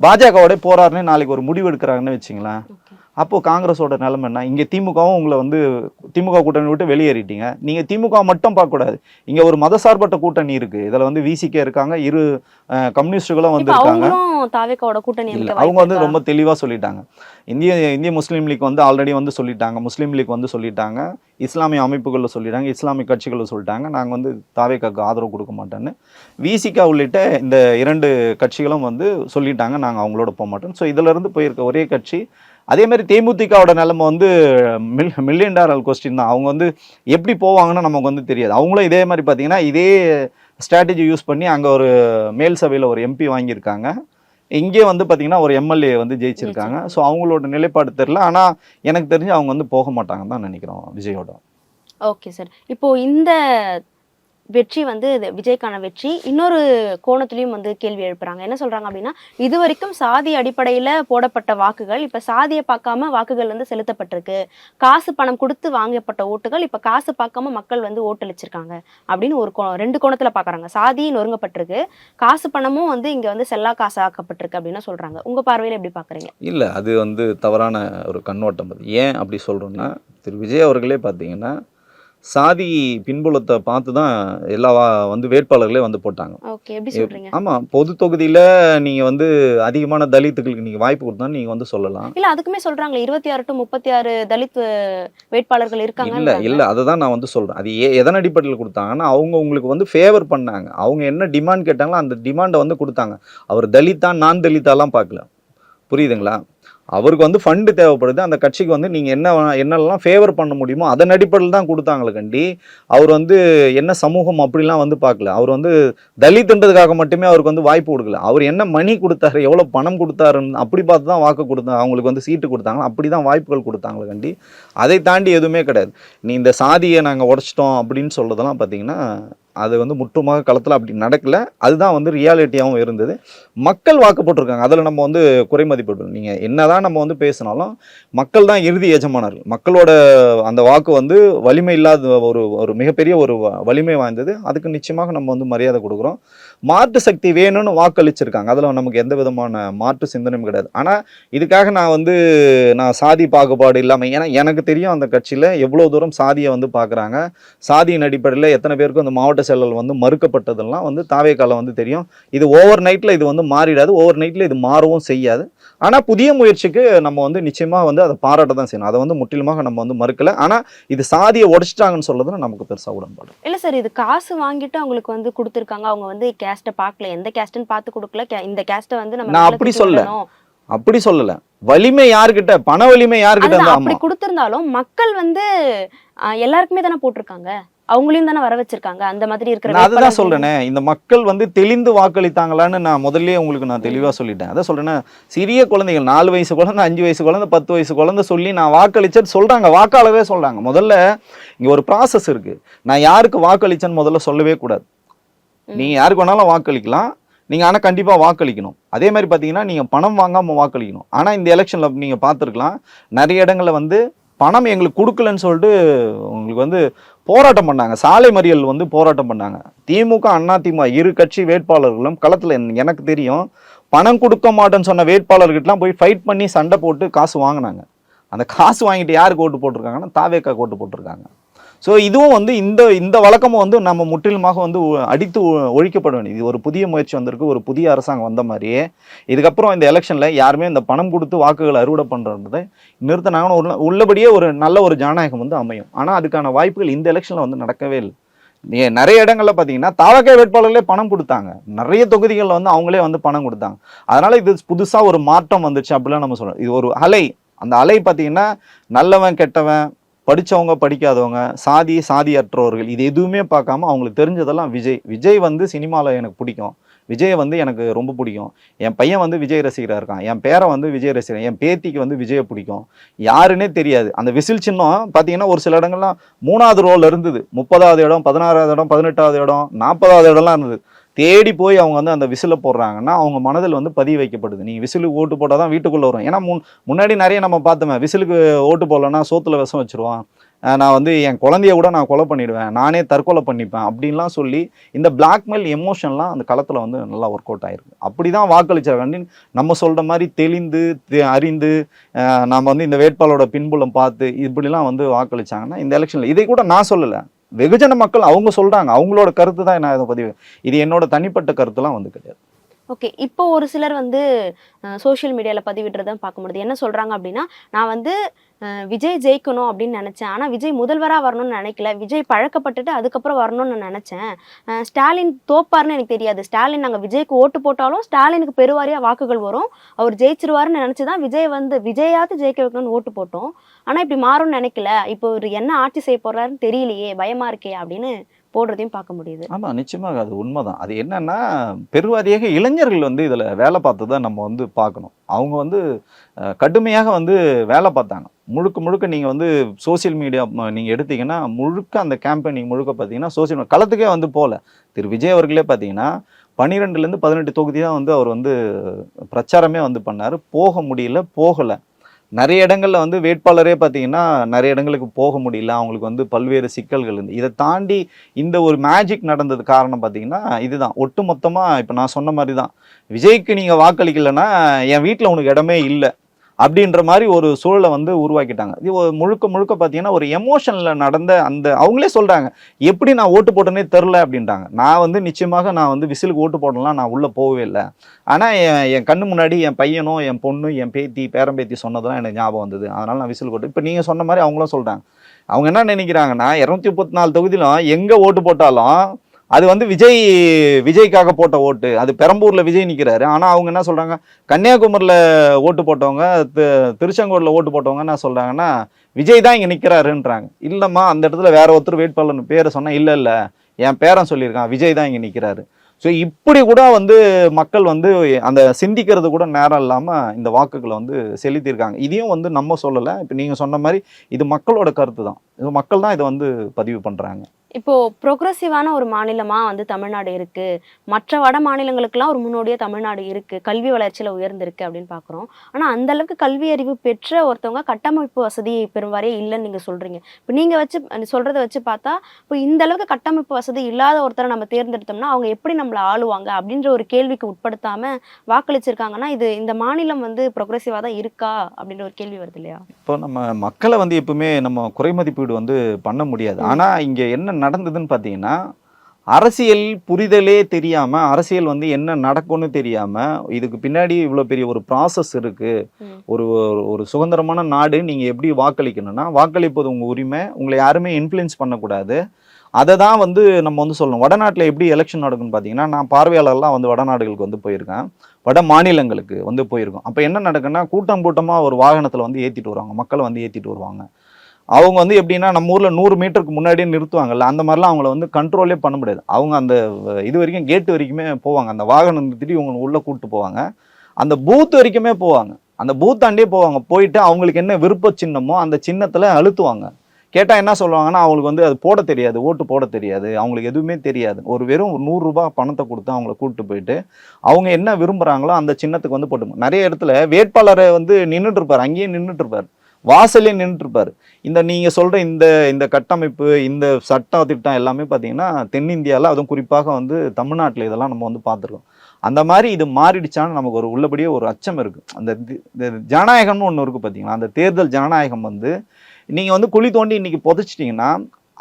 பாஜகவோட போறாருன்னு நாளைக்கு ஒரு முடிவு எடுக்கிறாங்கன்னு வச்சுங்களேன், அப்போது காங்கிரஸோட நிலைமை என்ன? இங்கே திமுகவும் உங்களை வந்து திமுக கூட்டணி விட்டு வெளியேறிட்டீங்க. நீங்கள் திமுக மட்டும் பார்க்கக்கூடாது, இங்கே ஒரு மதசார்பற்ற கூட்டணி இருக்குது. இதில் வந்து விசிகே இருக்காங்க, இரு கம்யூனிஸ்டுகளும் வந்து இருக்காங்க. தாவேக்காவோட கூட்டணி இல்லை, அவங்க வந்து ரொம்ப தெளிவாக சொல்லிட்டாங்க. இந்திய முஸ்லீம் லீக் வந்து ஆல்ரெடி வந்து சொல்லிட்டாங்க, முஸ்லீம் லீக் வந்து சொல்லிட்டாங்க, இஸ்லாமிய அமைப்புகளில் சொல்லிட்டாங்க, இஸ்லாமிய கட்சிகளில் சொல்லிட்டாங்க, நாங்கள் வந்து தாவேக்காக்கு ஆதரவு கொடுக்க மாட்டோன்னு. விசிகா உள்ளிட்ட இந்த 2 கட்சிகளும் வந்து சொல்லிட்டாங்க, நாங்கள் அவங்களோட போக மாட்டோம். ஸோ இதிலிருந்து போயிருக்க ஒரே கட்சி. அதே மாதிரி தேமுதிகவோட நிலைமை வந்து மில்லியன் டாலர் கொஸ்டின் தான். அவங்க வந்து எப்படி போவாங்கன்னு நமக்கு வந்து தெரியாது. அவங்களும் இதே மாதிரி பார்த்தீங்கன்னா இதே ஸ்ட்ராட்டஜி யூஸ் பண்ணி அங்கே ஒரு மேல் சபையில் ஒரு எம்பி வாங்கியிருக்காங்க, இங்கே வந்து பார்த்தீங்கன்னா ஒரு எம்எல்ஏ வந்து ஜெயிச்சிருக்காங்க. ஸோ அவங்களோட நிலைப்பாடு தெரில. ஆனால் எனக்கு தெரிஞ்சு அவங்க வந்து போக மாட்டாங்கன்னு தான் நினைக்கிறோம் விஜயோட. ஓகே சார், இப்போ இந்த வெற்றி வந்து விஜய்க்கான வெற்றி இன்னொரு கோணத்திலையும் வந்து கேள்வி எழுப்புறாங்க. என்ன சொல்றாங்க அப்படின்னா, இது வரைக்கும் சாதி அடிப்படையில போடப்பட்ட வாக்குகள் இப்ப சாதியை பார்க்காம வாக்குகள் வந்து செலுத்தப்பட்டிருக்கு, காசு பணம் கொடுத்து வாங்கப்பட்ட ஓட்டுகள் இப்ப காசு பார்க்காம மக்கள் வந்து ஓட்டளிச்சிருக்காங்க அப்படின்னு ஒரு 2 கோணத்துல பாக்குறாங்க. சாதி நொறுங்கப்பட்டிருக்கு, காசு பணமும் வந்து இங்க வந்து செல்லா காசு ஆக்கப்பட்டிருக்கு அப்படின்னு சொல்றாங்க. உங்க பார்வையில எப்படி பாக்குறீங்க? இல்லை, அது வந்து தவறான ஒரு கண்ணோட்டம். அது ஏன் அப்படி சொல்கிறோன்னா, திரு விஜய் அவர்களே பார்த்தீங்கன்னா சாதி பின்புலத்தை பார்த்து தான் எல்லா வந்து வேட்பாளர்களே வந்து போட்டாங்க. ஓகே, எப்படி சொல்றீங்க? ஆமாம், பொது தொகுதியில் நீங்கள் வந்து அதிகமான தலித்துகளுக்கு நீங்கள் வாய்ப்பு கொடுத்தா நீங்கள் வந்து சொல்லலாம். இல்ல, அதுக்குமே சொல்றாங்களே 26 to 36 தலித் வேட்பாளர்கள் இருக்காங்க. இல்லை அதை தான் நான் வந்து சொல்கிறேன். அது எதன் அடிப்படையில் கொடுத்தாங்கன்னா, அவங்க உங்களுக்கு வந்து ஃபேவர் பண்ணாங்க. அவங்க என்ன டிமாண்ட் கேட்டாங்களோ அந்த டிமாண்டை வந்து கொடுத்தாங்க. அவர் தலித்தா நான் தலித்தாலாம் பார்க்கல, புரியுதுங்களா? அவருக்கு வந்து ஃபண்டு தேவைப்படுது, அந்த கட்சிக்கு வந்து நீங்கள் என்னெல்லாம் ஃபேவர் பண்ண முடியுமோ அதன் அடிப்படையில் தான் கொடுத்தாங்களே கண்டி, அவர் வந்து என்ன சமூகம் அப்படிலாம் வந்து பார்க்கல. அவர் வந்து தலித்துன்றதுக்காக மட்டுமே அவருக்கு வந்து வாய்ப்பு கொடுக்கல. அவர் என்ன மணி கொடுத்தாரு, எவ்வளோ பணம் கொடுத்தாருன்னு அப்படி பார்த்து தான் வாக்கு கொடுத்தாங்க, அவங்களுக்கு வந்து சீட்டு கொடுத்தாங்க, அப்படி தான் வாய்ப்புகள் கொடுத்தாங்களே கண்டி. அதை தாண்டி எதுவுமே கிடையாது. நீ இந்த சாதியை நாங்கள் உடைச்சிட்டோம் அப்படின்னு சொல்கிறதெல்லாம் பார்த்தீங்கன்னா அது வந்து முற்றுமாக களத்தில் அப்படி நடக்கலை. அதுதான் வந்து ரியாலிட்டியாகவும் இருந்தது. மக்கள் வாக்கு போட்டிருக்காங்க, அதில் நம்ம வந்து குறைமதிப்பிடணும். நீங்கள் என்னதான் நம்ம வந்து பேசினாலும் மக்கள் தான் இறுதி எஜமானர்கள். மக்களோட அந்த வாக்கு வந்து வலிமை இல்லாத ஒரு மிகப்பெரிய ஒரு வலிமை வாய்ந்தது. அதுக்கு நிச்சயமாக நம்ம வந்து மரியாதை கொடுக்குறோம். மாற்று சக்தி வேணும்னு வாக்களிச்சிருக்காங்க, அதில் நமக்கு எந்த விதமான மாற்று சிந்தனையும் கிடையாது. ஆனால் இதுக்காக நான் சாதி பாகுபாடு இல்லாமல், ஏன்னா எனக்கு தெரியும் அந்த கட்சியில் எவ்வளோ தூரம் சாதியை வந்து பார்க்குறாங்க, சாதியின் அடிப்படையில் எத்தனை பேருக்கு அந்த மாவட்ட செயலர் வந்து மறுக்கப்பட்டதெல்லாம் வந்து தாவேக்கால வந்து தெரியும். இது ஓவர் நைட்டில் இது வந்து மாறிடாது, ஓவர் நைட்டில் இது மாறவும் செய்யாது. ஆனால் புதிய முயற்சிக்கு நம்ம வந்து நிச்சயமாக வந்து அதை பாராட்ட தான் செய்யணும். அதை வந்து முற்றிலுமாக நம்ம வந்து மறுக்கலை. ஆனால் இது சாதியை உடைச்சிட்டாங்கன்னு சொல்றதுல நமக்கு பெருசாக உடன்பாடு இல்லை சார். இது காசு வாங்கிட்டு அவங்களுக்கு வந்து கொடுத்துருக்காங்க, அவங்க வந்து கேஸ்ட்டை பார்க்கல, எந்த கேஸ்ட்னு பார்த்து கொடுக்கல, இந்த கேஸ்ட்டை வந்து நான் அப்படி சொல்லல. வலிமை யாருக்கிட்ட, பண வலிமை யாருக்கிட்ட அப்படி கொடுத்திருந்தாலும் மக்கள் வந்து எல்லாருக்குமே தானே போட்டிருக்காங்க, அவங்களையும் தானே வர வச்சிருக்காங்க. அந்த மாதிரி இருக்கிற நான் அதுதான் சொல்றேனே, இந்த மக்கள் வந்து தெளிந்து வாக்களித்தாங்களான்னு நான் முதல்லயே உங்களுக்கு நான் தெளிவா சொல்லிட்டேன். அதான் சொல்றேன்னா, சிறிய குழந்தைகள் 4 வயசு குழந்தை, 5 வயசு குழந்தை, 10 வயசு குழந்தை சொல்லி நான் வாக்களிச்சேன்னு சொல்றாங்க, வாக்காளவே சொல்றாங்க. முதல்ல இங்க ஒரு ப்ராசஸ் இருக்கு. நான் யாருக்கு வாக்களிச்சேன்னு முதல்ல சொல்லவே கூடாது. நீங்க யாருக்கு வேணாலும் வாக்களிக்கலாம், நீங்க ஆனா கண்டிப்பா வாக்களிக்கணும். அதே மாதிரி பாத்தீங்கன்னா நீங்க பணம் வாங்காம வாக்களிக்கணும். ஆனா இந்த எலெக்ஷன்ல நீங்க பார்த்துருக்கலாம், நிறைய இடங்கள்ல வந்து பணம் எங்களுக்கு கொடுக்கலன்னு சொல்லிட்டு உங்களுக்கு வந்து போராட்டம் பண்ணாங்க, சாலை மறியல் வந்து போராட்டம் பண்ணாங்க. திமுக அதிமுக இரு கட்சி வேட்பாளர்களும் களத்தில் எனக்கு தெரியும் பணம் கொடுக்க மாட்டேன்னு சொன்ன வேட்பாளர்கிட்டலாம் போய் ஃபைட் பண்ணி சண்டை போட்டு காசு வாங்கினாங்க. அந்த காசு வாங்கிட்டு யாருக்கு ஓட்டு போட்டிருக்காங்கன்னா தாவேக்கா ஓட்டு போட்டிருக்காங்க. ஸோ இதுவும் வந்து இந்த வழக்கமும் வந்து நம்ம முற்றிலுமாக வந்து அடித்து ஒழிக்கப்பட வேண்டியது. இது ஒரு புதிய முயற்சி வந்திருக்கு, ஒரு புதிய அரசாங்கம் வந்த மாதிரியே இதுக்கப்புறம் இந்த எலெக்ஷனில் யாருமே இந்த பணம் கொடுத்து வாக்குகளை அறுவடை பண்ணுறதை நிறுத்தினாங்கன்னா உள்ளபடியே ஒரு நல்ல ஒரு ஜனநாயகம் வந்து அமையும். ஆனால் அதுக்கான வாய்ப்புகள் இந்த எலெக்ஷனில் வந்து நடக்கவே இல்லை. நிறைய இடங்கள்ல பார்த்தீங்கன்னா தாவக வேட்பாளர்களே பணம் கொடுத்தாங்க, நிறைய தொகுதிகளில் வந்து அவங்களே வந்து பணம் கொடுத்தாங்க. அதனால இது புதுசாக ஒரு மாற்றம் வந்துச்சு அப்படிலாம் நம்ம சொல்கிறோம். இது ஒரு அலை. அந்த அலை பார்த்தீங்கன்னா நல்லவன் கெட்டவன், படித்தவங்க படிக்காதவங்க, சாதியற்றவர்கள், இது எதுவுமே பார்க்காம அவங்களுக்கு தெரிஞ்சதெல்லாம் விஜய் வந்து சினிமாவில் எனக்கு பிடிக்கும், விஜய் வந்து எனக்கு ரொம்ப பிடிக்கும், என் பையன் வந்து விஜய் ரசிகராக இருக்கான், என் பேரை வந்து விஜய் ரசிகர், என் பேத்திக்கு வந்து விஜயை பிடிக்கும், யாருன்னே தெரியாது. அந்த விசில் சின்னம் பார்த்தீங்கன்னா ஒரு சில இடங்கள்லாம் 3வது ரோவில் இருந்தது, 30வது இடம், 16வது இடம், 18வது இடம், 40வது இடம்லாம் இருந்தது. தேடி போய் அவங்க வந்து அந்த விசிலை போடுறாங்கன்னா அவங்க மனதில் வந்து பதிவு வைக்கப்படுது. நீங்கள் விசிலுக்கு ஓட்டு போட்டால் தான் வீட்டுக்குள்ளே வரும். ஏன்னா முன்னாடி நிறைய நம்ம பார்த்தோமே, விசிலுக்கு ஓட்டு போடலன்னா சோத்துல விஷம் வச்சுருவான், நான் வந்து என் குழந்தைய கூட நான் கொலை பண்ணிடுவேன், நானே தற்கொலை பண்ணிப்பேன் அப்படின்லாம் சொல்லி இந்த பிளாக்மெயில் எமோஷன்லாம் அந்த களத்தில் வந்து நல்லா ஒர்க் அவுட் ஆயிருக்கு. அப்படி தான் வாக்களிச்சாங்க. நம்ம சொல்கிற மாதிரி தெளிந்து அறிந்து நம்ம வந்து இந்த வேட்பாளரோட பின்புலம் பார்த்து இப்படிலாம் வந்து வாக்களிச்சாங்கன்னா இந்த எலெக்ஷனில், இதை கூட நான் சொல்லலை, வெகுஜன மக்கள் அவங்க சொல்கிறாங்க, அவங்களோட கருத்து தான் நான் இதை பதிவு, இது என்னோட தனிப்பட்ட கருத்துலாம் வந்து கிடையாது. ஓகே, இப்போ ஒரு சிலர் வந்து சோஷியல் மீடியாவில் பதிவிடுறத பார்க்க முடியுது. என்ன சொல்கிறாங்க அப்படின்னா, நான் வந்து விஜய் ஜெயிக்கணும் அப்படின்னு நினச்சேன், ஆனால் விஜய் முதல்வராக வரணும்னு நினைக்கல, விஜய் பழக்கப்பட்டுட்டு அதுக்கப்புறம் வரணும்னு நான் நினச்சேன், ஸ்டாலின் தோப்பார்னு எனக்கு தெரியாது, ஸ்டாலின் நாங்கள் விஜய்க்கு ஓட்டு போட்டாலும் ஸ்டாலினுக்கு பெருவாரியாக வாக்குகள் வரும், அவர் ஜெயிச்சிருவாருன்னு நினச்சி தான் விஜயாவது ஜெயிக்க வைக்கணும்னு ஓட்டு போட்டோம், ஆனால் இப்படி மாறும்னு நினைக்கல, இப்போ ஒரு என்ன ஆட்சி செய்ய போகிறாருன்னு தெரியலையே, பயமாக இருக்கே அப்படின்னு போடுறதையும் பார்க்க முடியுது. ஆமாம், நிச்சயமாக அது உண்மைதான். அது என்னன்னா பெருவாரியாக இளைஞர்கள் வந்து இதில் வேலை பார்த்து தான் நம்ம வந்து பார்க்கணும். அவங்க வந்து கடுமையாக வந்து வேலை பார்த்தாங்க. முழுக்க முழுக்க நீங்கள் வந்து சோசியல் மீடியா நீங்கள் எடுத்தீங்கன்னா முழுக்க அந்த கேம்பெயினிங் முழுக்க பார்த்தீங்கன்னா சோசியல் மீடியா களத்துக்கே வந்து போகல. திரு விஜய் அவர்களே பார்த்தீங்கன்னா 12லேருந்து 18 தொகுதி தான் வந்து அவர் வந்து பிரச்சாரமே வந்து பண்ணார். போக முடியல, போகலை. நிறைய இடங்களில் வந்து வேட்பாளரே பார்த்தீங்கன்னா நிறைய இடங்களுக்கு போக முடியல, அவங்களுக்கு வந்து பல்வேறு சிக்கல்கள் இருந்து. இதை தாண்டி இந்த ஒரு மேஜிக் நடந்தது காரணம் பார்த்தீங்கன்னா இதுதான். ஒட்டு மொத்தமாக இப்போ நான் சொன்ன மாதிரி தான், விஜய்க்கு நீங்கள் வாக்களிக்கலைன்னா என் வீட்டில் உனக்கு இடமே இல்லை அப்படின்ற மாதிரி ஒரு சூழலை வந்து உருவாக்கிட்டாங்க. இது முழுக்க முழுக்க பார்த்தீங்கன்னா ஒரு எமோஷனில் நடந்த அந்த, அவங்களே சொல்கிறாங்க எப்படி நான் ஓட்டு போட்டேனே தெரில அப்படின்ட்டாங்க. நான் வந்து நிச்சயமாக நான் வந்து விசிலுக்கு ஓட்டு போடலாம், நான் உள்ளே போகவே இல்லை, ஆனால் என் கண்ணு முன்னாடி என் பையனோ என் பொண்ணு என் பேத்தி பேரம்பேத்தி சொன்னதெல்லாம் எனக்கு ஞாபகம் வந்தது, அதனால் நான் விசில் போட்டு. இப்போ நீங்கள் சொன்ன மாதிரி அவங்களும் சொல்கிறாங்க. அவங்க என்ன நினைக்கிறாங்கன்னா 234 தொகுதியிலும் எங்கே ஓட்டு போட்டாலும் அது வந்து விஜய்க்காக போட்ட ஓட்டு, அது பெரம்பூரில் விஜய் நிற்கிறாரு, ஆனால் அவங்க என்ன சொல்கிறாங்க, கன்னியாகுமரியில் ஓட்டு போட்டவங்க திருச்செங்கோடில் ஓட்டு போட்டவங்க என்ன சொல்கிறாங்கன்னா விஜய் தான் இங்கே நிற்கிறாருன்றாங்க. இல்லைம்மா, அந்த இடத்துல வேற ஒருத்தர் வேட்பாளர் பேரை சொன்னால் இல்லை என் பேரன் சொல்லியிருக்கான், விஜய் தான் இங்கே நிற்கிறாரு. ஸோ இப்படி கூட வந்து மக்கள் வந்து அந்த சிந்திக்கிறது கூட நேரம் இல்லாமல் இந்த வாக்குகளை வந்து செலுத்தியிருக்காங்க. இதையும் வந்து நம்ம சொல்லலை, இப்போ நீங்கள் சொன்ன மாதிரி இது மக்களோட கருத்து தான், இது மக்கள் தான் இதை வந்து பதிவு பண்ணுறாங்க. இப்போ ப்ரோக்ரஸிவான ஒரு மாநிலமா வந்து தமிழ்நாடு இருக்கு, மற்ற வட மாநிலங்களுக்கெல்லாம் ஒரு முன்னோடியா தமிழ்நாடு இருக்கு, கல்வி வளர்ச்சியில உயர்ந்திருக்கு அப்படின்னு பாக்குறோம். ஆனா அந்த அளவுக்கு கல்வி அறிவு பெற்ற ஒருத்தவங்க கட்டமைப்பு வசதி பெரும் வரையே இல்லைன்னு நீங்க சொல்றீங்க. இப்போ நீங்க சொல்றதை வச்சு பார்த்தா, இப்போ இந்த அளவுக்கு கட்டமைப்பு வசதி இல்லாத ஒருத்தரை நம்ம தேர்ந்தெடுத்தோம்னா அவங்க எப்படி நம்மளை ஆளுவாங்க அப்படின்ற ஒரு கேள்விக்கு உட்படுத்தாம வாக்களிச்சிருக்காங்கன்னா இது இந்த மாநிலம் வந்து ப்ரோக்ரஸிவா தான் இருக்கா அப்படின்ற ஒரு கேள்வி வருது இல்லையா? இப்போ நம்ம மக்களை வந்து எப்பவுமே நம்ம குறைமதிப்பீடு வந்து பண்ண முடியாது. ஆனா இங்க என்ன நடந்ததுன்னு பார்த்தீங்கன்னா, அரசியல் புரிதலே தெரியாம, அரசியல் வந்து என்ன நடக்கும்னு தெரியாம, இதுக்கு பின்னாடி இவ்வளோ பெரிய ஒரு ப்ராசஸ் இருக்கு, ஒரு ஒரு சுதந்திரமான நாடு, நீங்க எப்படி வாக்களிக்கணும்னா வாக்களிப்பது உங்க உரிமை, உங்களை யாருமே இன்ஃப்ளூயன்ஸ் பண்ணக்கூடாது, அதை தான் வந்து நம்ம வந்து சொல்லணும். வடநாட்டில் எப்படி எலெக்ஷன் நடக்குன்னு பார்த்தீங்கன்னா, நான் பார்வையாளர்லாம் வந்து வடநாடுகளுக்கு வந்து போயிருக்கேன், வட மாநிலங்களுக்கு வந்து போயிருக்கோம். அப்போ என்ன நடக்குன்னா, கூட்டமாக ஒரு வாகனத்தில் வந்து ஏற்றிட்டு வருவாங்க, மக்களை வந்து ஏற்றிட்டு வருவாங்க. அவங்க வந்து எப்படின்னா நம்ம ஊரில் 100 மீட்டருக்கு முன்னாடியே நிறுத்துவாங்கல்ல, அந்த மாதிரிலாம் அவங்கள வந்து கண்ட்ரோலே பண்ண முடியாது. அவங்க அந்த இது வரைக்கும் கேட்டு வரைக்குமே போவாங்க, அந்த வாகனம் நிறுத்திட்டு இவங்க உள்ளே கூப்பிட்டு போவாங்க, அந்த பூத் வரைக்குமே போவாங்க, அந்த பூத்தாண்டியே போவாங்க. போயிட்டு அவங்களுக்கு என்ன விருப்ப சின்னமோ அந்த சின்னத்தில் அழுத்துவாங்க. கேட்டால் என்ன சொல்லுவாங்கன்னா, அவங்களுக்கு வந்து அது போட தெரியாது, ஓட்டு போட தெரியாது, அவங்களுக்கு எதுவுமே தெரியாது. ஒரு வெறும் 100 ரூபாய் பணத்தை கொடுத்து அவங்கள கூப்பிட்டு போயிட்டு அவங்க என்ன விரும்புகிறாங்களோ அந்த சின்னத்துக்கு வந்து போட்டு, நிறைய இடத்துல வேட்பாளரை வந்து நின்றுட்டு இருப்பார், அங்கேயே நின்றுட்டு இருப்பார், வாசலே நின்றுட்டு இருப்பார். இந்த நீங்கள் சொல்கிற இந்த கட்டமைப்பு, இந்த சட்ட திட்டம் எல்லாமே பார்த்தீங்கன்னா தென்னிந்தியாவில், அதுவும் குறிப்பாக வந்து தமிழ்நாட்டில் இதெல்லாம் நம்ம வந்து பார்த்துருக்கோம். அந்த மாதிரி இது மாறிடுச்சான்னு நமக்கு ஒரு உள்ளபடியே ஒரு அச்சம் இருக்குது. அந்த ஜனநாயகம்னு ஒன்று இருக்குது பார்த்தீங்களா, அந்த தேர்தல் ஜனநாயகம் வந்து நீங்கள் வந்து குழி தோண்டி இன்றைக்கி புதைச்சிட்டிங்கன்னா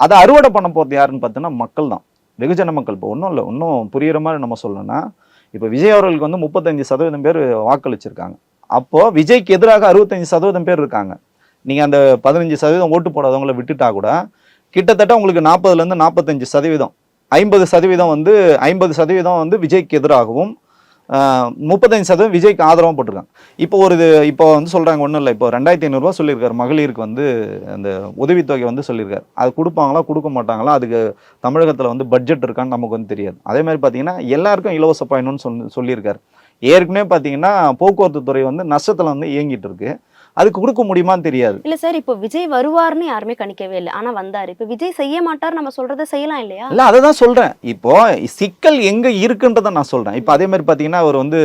அதை அறுவடை பண்ண போகிறது யாருன்னு பார்த்தீங்கன்னா மக்கள் தான், வெகுஜன மக்கள். இப்போ ஒன்றும் இல்லை, இன்னும் புரிகிற மாதிரி நம்ம சொல்லணும்னா, இப்போ விஜய் அவர்களுக்கு வந்து 35% பேர் வாக்களிச்சிருக்காங்க. அப்போது விஜய்க்கு எதிராக 65% பேர் இருக்காங்க. நீங்கள் அந்த 15% ஓட்டு போடாதவங்களை விட்டுட்டா கூட கிட்டத்தட்ட உங்களுக்கு 40லேருந்து 45%, 50% வந்து 50% வந்து விஜய்க்கு எதிராகவும் 35% விஜய்க்கு ஆதரவாக போட்டிருக்காங்க. இப்போ வந்து சொல்கிறாங்க ஒன்றும் இல்லை, இப்போ 2500 ரூபா சொல்லியிருக்காரு மகளிருக்கு வந்து அந்த உதவித்தொகை வந்து சொல்லியிருக்காரு. அது கொடுப்பாங்களா கொடுக்க மாட்டாங்களா, அதுக்கு தமிழகத்தில் வந்து பட்ஜெட் இருக்கான்னு நமக்கு வந்து தெரியாது. அதே மாதிரி பார்த்தீங்கன்னா எல்லாருக்கும் இலவச பயணம்னு சொல்லியிருக்காரு. ஏற்கனவே பார்த்தீங்கன்னா போக்குவரத்து துறை வந்து நஷ்டத்தில் வந்து இயங்கிட்டு இருக்கு. அதுக்கு கொடுக்க முடியுமான்னு தெரியாது. இல்ல சார், இப்போ விஜய் வருவார்னு யாருமே கணிக்கவே இல்லை, ஆனா வந்தாரு. இப்போ விஜய் செய்ய மாட்டார் நம்ம சொல்றதை செய்யலாம் இல்லையா? இல்ல அததான் சொல்றேன். இப்போ சிக்கல் எங்க இருக்குன்றதை நான் சொல்றேன். இப்போ அதே மாதிரி பாத்தீங்கன்னா அவர் வந்து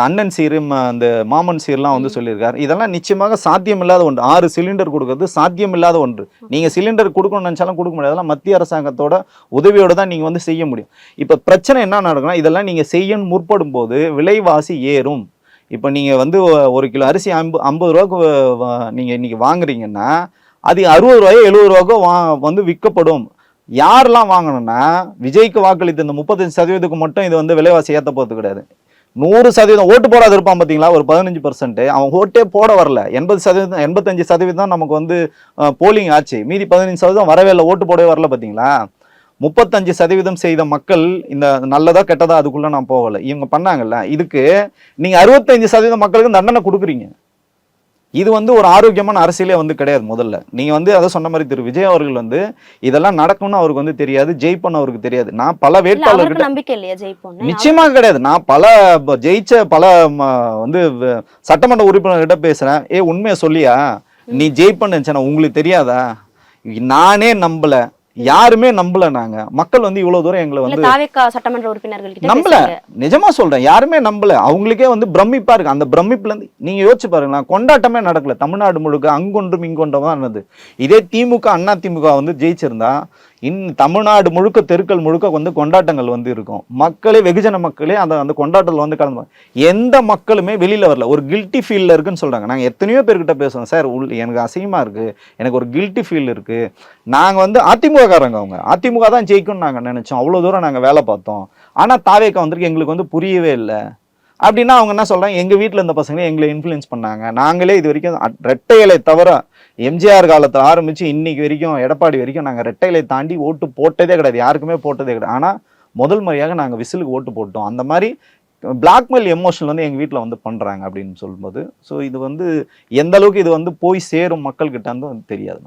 அண்ணன் சீரு அந்த மாமன் சீர்லாம் வந்து சொல்லியிருக்காரு. இதெல்லாம் நிச்சயமாக சாத்தியம் இல்லாத ஒன்று. 6 சிலிண்டர் கொடுக்கறது சாத்தியம் இல்லாத ஒன்று. நீங்க சிலிண்டர் கொடுக்கணும்னு நினைச்சாலும் கொடுக்க முடியாது. அதெல்லாம் மத்திய அரசாங்கத்தோட உதவியோட தான் நீங்க வந்து செய்ய முடியும். இப்ப பிரச்சனை என்ன நடக்கும்னா, இதெல்லாம் நீங்க செய்யணும் முற்படும் போது விலைவாசி ஏறும். இப்போ நீங்க வந்து 1 கிலோ அரிசி 50 ரூபாய்க்கு நீங்க இன்னைக்கு வாங்குறீங்கன்னா அது 60 ரூபாயோ 70 ரூபாய்க்கோ வந்து விற்கப்படும். யாரெல்லாம் வாங்கணும்னா, விஜய்க்கு வாக்களித்த இந்த 35% மட்டும் இது வந்து விலைவாசி ஏற்ற போகிறது கிடையாது. 100% ஓட்டு போடாது இருப்பான் பார்த்தீங்களா, ஒரு 15%, அவன் ஓட்டே போட வரல. 80% 85% நமக்கு வந்து போலிங் ஆச்சு. மீதி 15% வரவே இல்லை, ஓட்டு போடவே வரல. பார்த்தீங்களா, 35% செய்த மக்கள் இந்த நல்லதா கெட்டதா அதுக்குள்ள நான் போகலை. இவங்க பண்ணாங்கல்ல, இதுக்கு நீங்க 65% மக்களுக்கு தண்டனை கொடுக்குறீங்க. இது வந்து ஒரு ஆரோக்கியமான அரசியலே வந்து கிடையாது. முதல்ல நீங்க வந்து அதை சொன்ன மாதிரி திரு விஜய் அவர்கள் வந்து இதெல்லாம் நடக்கும்னு அவருக்கு வந்து தெரியாது, ஜெயிப்பன்னு அவருக்கு தெரியாது. நான் பல வேட்பாளர்கிட்ட நம்பிக்கை இல்லையா ஜெயிப்போம்? நிச்சயமாக கிடையாது. நான் பல ஜெயிச்ச பல வந்து சட்டமன்ற உறுப்பினர்கிட்ட பேசுறேன். உண்மையை சொல்லியா நீ ஜெயிப்பன்னு நினைச்சா உங்களுக்கு தெரியாதா? நானே நம்பல, யாருமே நம்பல. நாங்க மக்கள் வந்து இவ்வளவு தூரம் எங்களை வந்து சட்டமன்ற உறுப்பினர்கள் நம்பல. நிஜமா சொல்றேன், யாருமே நம்பல. அவங்களுக்கே வந்து பிரமிப்பா இருக்கு. அந்த பிரமிப்புல இருந்து நீங்க யோசிச்சு பாருங்களா, கொண்டாட்டமே நடக்கல தமிழ்நாடு முழுக்க. அங்கொன்றும் இங்கொன்றும் தான் இருந்தது. இதே திமுக அண்ணா திமுக வந்து ஜெயிச்சிருந்தா தமிழ்நாடு முழுக்க தெருக்கள் முழுக்க வந்து கொண்டாட்டங்கள் வந்து இருக்கும். மக்களே, வெகுஜன மக்களே அந்த கொண்டாட்டத்தில் வந்து கலந்து. எந்த மக்களுமே வெளியில வரல. ஒரு கில்ட்டி ஃபீல்ல இருக்குன்னு சொல்றாங்க. நாங்க எத்தனையோ பேர்கிட்ட பேசுவோம், சார் எனக்கு அசிங்கமா இருக்கு, எனக்கு ஒரு கில்ட்டி ஃபீல் இருக்கு. நாங்க வந்து அதிமுக காரங்க, அவங்க அதிமுக தான் ஜெயிக்கும்னு நாங்க நினைச்சோம். அவ்வளவு தூரம் நாங்க வேலை பார்த்தோம். ஆனா தாவேக்கா வந்திருக்கு, எங்களுக்கு வந்து புரியவே இல்லை அப்படின்னா அவங்க என்ன சொல்றாங்க, எங்க வீட்டுல இந்த பசங்களே எங்களை இன்ஃப்ளூயன்ஸ் பண்ணாங்க. நாங்களே இது வரைக்கும் ரெட்டை இலை தவிர எம்ஜிஆர் காலத்தில் ஆரம்பிச்சு இன்னைக்கு வரைக்கும் எடப்பாடி வரைக்கும் நாங்கள் ரெட்டை இலை தாண்டி ஓட்டு போட்டதே கிடையாது, யாருக்குமே போட்டதே கிடையாது. ஆனால் முதல் முறையாக நாங்கள் விசிலுக்கு ஓட்டு போட்டோம். அந்த மாதிரி பிளாக்மெயில் எமோஷனல் வந்து எங்கள் வீட்டில் வந்து பண்ணுறாங்க அப்படின்னு சொல்லும்போது, ஸோ இது வந்து எந்த அளவுக்கு இது வந்து போய் சேரும் மக்கள்கிட்ட வந்து தெரியாது.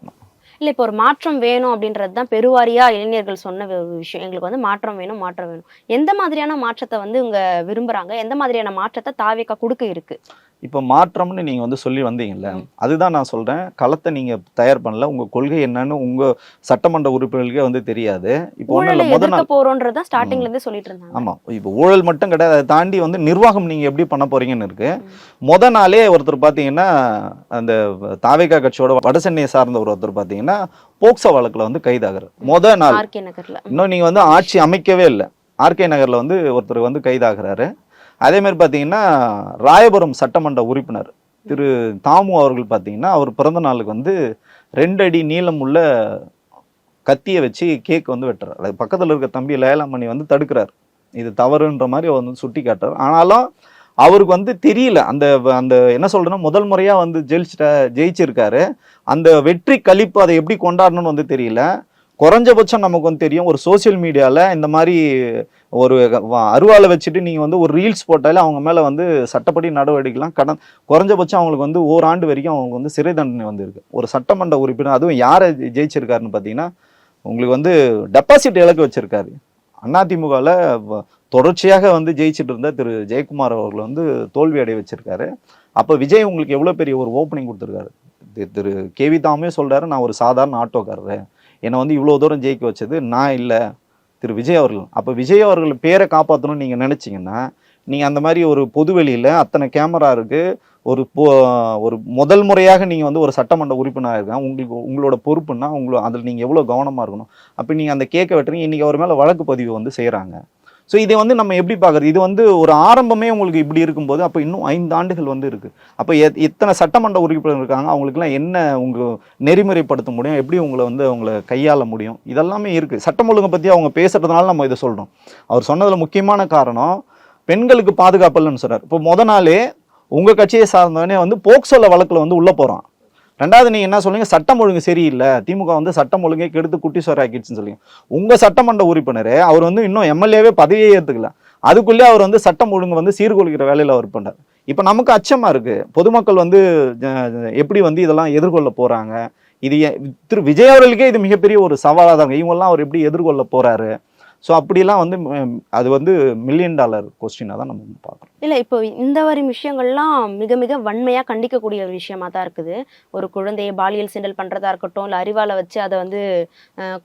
இல்லை, இப்போ ஒரு மாற்றம் வேணும் அப்படின்றது தான் பெருவாரியா இளைஞர்கள் சொன்ன ஒரு விஷயம். எங்களுக்கு வந்து மாற்றம் வேணும், மாற்றம் வேணும். எந்த மாதிரியான மாற்றத்தை வந்து இவங்க விரும்புறாங்க? எந்த மாதிரியான மாற்றத்தை தாவேக்கா கொடுக்க இருக்கு? இப்போ மாற்றம்னு நீங்க வந்து சொல்லி வந்தீங்கல்ல, அதுதான் நான் சொல்றேன். களத்தை நீங்க தயார் பண்ணல. உங்க கொள்கை என்னன்னு உங்க சட்டமன்ற உறுப்பினர்களுக்கே வந்து தெரியாது. இப்போ முதல்ல போறோம்ன்றத ஸ்டார்டிங்ல இருந்தே சொல்லிட்டு இருந்தாங்க. ஆமா, இப்போ ஊழல் மட்டும் கிடையாது, அதை தாண்டி வந்து நிர்வாகம் நீங்க எப்படி பண்ண போறீங்கன்னு இருக்கு. நாளே ஒருத்தர் பாத்தீங்கன்னா, அந்த தாவேக்கா கட்சியோட வடசென்னையை சார்ந்த ஒருத்தர் பாத்தீங்கன்னா போக்சோ வழக்குல வந்து கைதாகிறார். நாள் இன்னும் நீங்க வந்து ஆட்சி அமைக்கவே இல்லை, ஆர்கே நகர்ல வந்து ஒருத்தர் வந்து கைதாகிறாரு. அதே மாதிரி பார்த்தீங்கன்னா ராயபுரம் சட்டமன்ற உறுப்பினர் திரு தாமு அவர்கள் பார்த்தீங்கன்னா, அவர் பிறந்த நாளுக்கு வந்து 2 அடி நீளம் உள்ள கத்தியை வச்சு கேக் வந்து வெட்டுறாரு. அது பக்கத்தில் இருக்க தம்பி லேலாமணி வந்து தடுக்கிறார், இது தவறுன்ற மாதிரி அவர் வந்து சுட்டி காட்டுறார். ஆனாலும் அவருக்கு வந்து தெரியல, அந்த அந்த என்ன சொல்றேன்னா, முதல் முறையாக வந்து ஜெயிச்சிருக்காரு. அந்த வெற்றி களிப்பு அதை எப்படி கொண்டாடணும்னு வந்து தெரியல. குறைஞ்சபட்சம் நமக்கு வந்து தெரியும், ஒரு சோசியல் மீடியாவில் இந்த மாதிரி ஒரு அருவாலை வச்சுட்டு நீங்கள் வந்து ஒரு ரீல்ஸ் போட்டாலே அவங்க மேலே வந்து சட்டப்படி நடவடிக்கைலாம் குறைஞ்சபட்சம் அவங்களுக்கு வந்து ஓராண்டு வரைக்கும் அவங்க வந்து சிறை தண்டனை வந்து இருக்கு. ஒரு சட்டமன்ற உறுப்பினர், அதுவும் யாரை ஜெயிச்சிருக்காருன்னு பார்த்தீங்கன்னா, உங்களுக்கு வந்து டெபாசிட் இலக்கு வச்சிருக்காரு. அதிமுகவில் தொடர்ச்சியாக வந்து ஜெயிச்சுட்டு இருந்த திரு ஜெயக்குமார் அவர்கள் வந்து தோல்வி அடைய வச்சிருக்காரு. அப்போ விஜய் உங்களுக்கு எவ்வளோ பெரிய ஒரு ஓப்பனிங் கொடுத்துருக்காரு. திரு கேவி தாமே சொல்றாரு, நான் ஒரு சாதாரண ஆட்டோக்காரரு, என்னை வந்து இவ்வளோ தூரம் ஜெயிக்க வச்சது நான் இல்லை, திரு விஜய் அவர்கள். அப்போ விஜய் அவர்கள் பேரை காப்பாற்றணும்னு நீங்கள் நினச்சிங்கன்னா, நீங்கள் அந்த மாதிரி ஒரு பொதுவெளியில் அத்தனை கேமரா இருக்குது, ஒரு முதல் முறையாக நீங்கள் வந்து ஒரு சட்டமன்ற உறுப்பினராக இருக்காங்க, உங்களோட பொறுப்புன்னா அதில் நீங்கள் எவ்வளோ கவனமாக இருக்கணும். அப்போ நீங்கள் அந்த கேட்க வெட்டுறீங்க, இன்றைக்கி அவர் மேலே வழக்கு பதிவு வந்து செய்கிறாங்க. ஸோ இதை வந்து நம்ம எப்படி பார்க்குறது? இது வந்து ஒரு ஆரம்பமே உங்களுக்கு இப்படி இருக்கும்போது, அப்போ இன்னும் 5 ஆண்டுகள் வந்து இருக்குது. அப்போ இத்தனை சட்டமன்ற உறுப்பினர் இருக்காங்க, அவங்களுக்குலாம் என்ன உங்கள் நெறிமுறைப்படுத்த முடியும், எப்படி அவங்கள கையாள முடியும், இதெல்லாமே இருக்குது. சட்டம் ஒழுங்கை பற்றி அவங்க பேசுகிறதுனால நம்ம இதை சொல்கிறோம். அவர் சொன்னதில் முக்கியமான காரணம் பெண்களுக்கு பாதுகாப்பு இல்லைன்னு சொல்கிறார். இப்போ நாளே உங்கள் கட்சியை சார்ந்தவனே வந்து போக்சோல வழக்கில் வந்து உள்ளே போகிறான். ரெண்டாவது நீங்கள் என்ன சொல்லுங்க, சட்டம் ஒழுங்கு சரியில்லை, திமுக வந்து சட்டம் ஒழுங்கை கெடுத்து குட்டி சோறு ஆக்கிடுச்சுன்னு சொல்லுங்க. உங்கள் சட்டமன்ற உறுப்பினர் அவர் வந்து இன்னும் எம்எல்ஏவே பதவியே ஏற்றுக்கல, அதுக்குள்ளே அவர் வந்து சட்டம் ஒழுங்கு வந்து சீர்குலைக்கிற வேலையில் அவர் பண்ணார். இப்போ நமக்கு அச்சமாக இருக்குது, பொதுமக்கள் வந்து எப்படி வந்து இதெல்லாம் எதிர்கொள்ள போகிறாங்க. இது திரு விஜய் அவர்களுக்கே இது மிகப்பெரிய ஒரு சவாலாக தாங்க, இவங்கெல்லாம் அவர் எப்படி எதிர்கொள்ள போகிறாரு. ஸோ அப்படிலாம் வந்து அது வந்து $1 மில்லியன் கொஸ்டினாக தான் நம்ம பார்க்குறோம். இல்லை இப்போ இந்த மாதிரி விஷயங்கள்லாம் மிக மிக வன்மையாக கண்டிக்கக்கூடிய ஒரு விஷயமா தான் இருக்குது. ஒரு குழந்தையை பாலியல் சீண்டல் பண்ணுறதா இருக்கட்டும், இல்லை அறிவால வச்சு அதை வந்து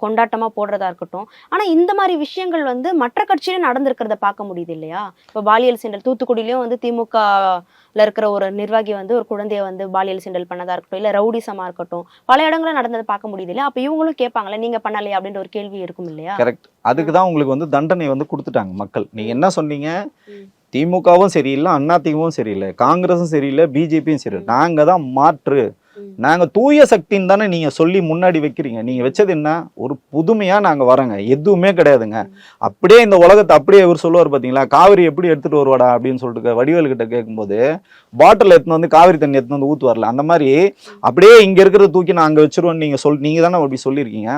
கொண்டாட்டமாக போடுறதா இருக்கட்டும். ஆனால் இந்த மாதிரி விஷயங்கள் வந்து மற்ற கட்சியிலும் நடந்திருக்கிறத பார்க்க முடியுது இல்லையா? இப்போ பாலியல் சீண்டல் தூத்துக்குடியிலையும் வந்து திமுகவில் இருக்கிற ஒரு நிர்வாகி வந்து ஒரு குழந்தைய வந்து பாலியல் சீண்டல் பண்ணதா இருக்கட்டும், இல்லை ரவுடிசமாக இருக்கட்டும், பல இடங்களில் நடந்ததை பார்க்க முடியுது இல்லையா? அப்போ இவங்களும் கேட்பாங்களே நீங்கள் பண்ணலையா அப்படின்ற ஒரு கேள்வி இருக்கும் இல்லையா? கரெக்ட். அதுக்கு தான் உங்களுக்கு வந்து தண்டனை வந்து கொடுத்துட்டாங்க மக்கள். நீங்க என்ன சொன்னீங்க, திமுகவும் சரியில்லை, அதிமுகவும் சரியில்லை, காங்கிரஸும் சரியில்லை, பிஜேபியும் சரியில்லை, நாங்க தான் மாற்று, நாங்க தூய சக்தின்னு தானே நீங்க சொல்லி முன்னாடி வைக்கிறீங்க. நீங்க வச்சது என்ன, ஒரு புதுமையா நாங்க வரோங்க, எதுவுமே கிடையாதுங்க. அப்படியே இந்த உலகத்தை அப்படியே இவர் சொல்லுவார் பாத்தீங்களா, காவிரி எப்படி எடுத்துட்டு வருவாடா அப்படின்னு சொல்லிட்டு வடிவேலு கிட்ட கேட்கும்போது பாட்டில் எடுத்துன்னு வந்து காவிரி தண்ணி எடுத்துன்னு வந்து ஊத்துவார்ல, அந்த மாதிரி அப்படியே இங்க இருக்கிறத தூக்கி நான் அங்க வச்சிருவோம் நீங்க தானே அப்படி சொல்லியிருக்கீங்க.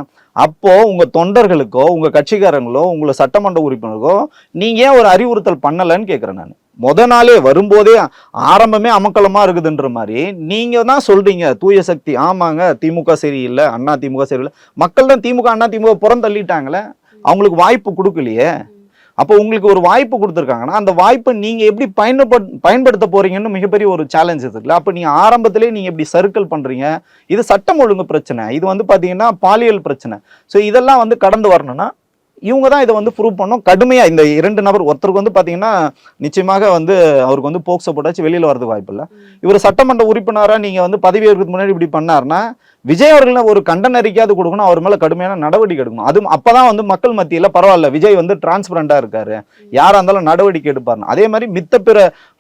அப்போ உங்க தொண்டர்களுக்கோ உங்க கட்சிக்காரங்களோ உங்களை சட்டமன்ற உறுப்பினருக்கோ நீங்க ஏன் ஒரு அறிவுறுத்தல் பண்ணலன்னு கேட்கிறேன் நான். நாளே வரும்போதே ஆரம்பமே அமக்கலமா இருக்குதுன்ற மாதிரி நீங்க தான் சொல்றீங்க தூய சக்தி. ஆமாங்க, திமுக சரியில்லை, அண்ணா திமுக சரியில்லை, மக்கள் தான் திமுக அண்ணா திமுக புறந்தள்ளிட்டாங்களே, அவங்களுக்கு வாய்ப்பு கொடுக்கலையே. அப்போ உங்களுக்கு ஒரு வாய்ப்பு கொடுத்துருக்காங்கன்னா அந்த வாய்ப்பை நீங்க எப்படி பயன்படுத்த போறீங்கன்னு மிகப்பெரிய ஒரு சேலஞ்ச் இருக்குல்ல. அப்போ நீங்க ஆரம்பத்திலே நீங்க எப்படி சர்க்கிள் பண்றீங்க. இது சட்டம் ஒழுங்கு பிரச்சனை, இது வந்து பாத்தீங்கன்னா பாலியல் பிரச்சனை. ஸோ இதெல்லாம் வந்து கடந்து வரணும்னா இவங்க தான் இதை வந்து ப்ரூவ் பண்ணோம் கடுமையா. இந்த 2 நபர், ஒருத்தருக்கு வந்து பாத்தீங்கன்னா நிச்சயமாக வந்து அவருக்கு வந்து போக்சோ போட்டாச்சு, வெளியில வரதுக்கு வாய்ப்பு இல்லை. இவர் சட்டமன்ற உறுப்பினரா நீங்க வந்து பதவி ஏற்கிறதுக்கு முன்னாடி இப்படி பண்ணாருன்னா விஜய் அவர்கள் ஒரு கண்டன அறிக்கையாவது கொடுக்கணும், அவர் மேல கடுமையான நடவடிக்கை எடுக்கணும். அது அப்பதான் வந்து மக்கள் மத்தியில பரவாயில்ல, விஜய் வந்து டிரான்ஸ்பரண்டா இருக்காரு, யாரா இருந்தாலும் நடவடிக்கை எடுப்பாருன்னு. அதே மாதிரி மித்த பிற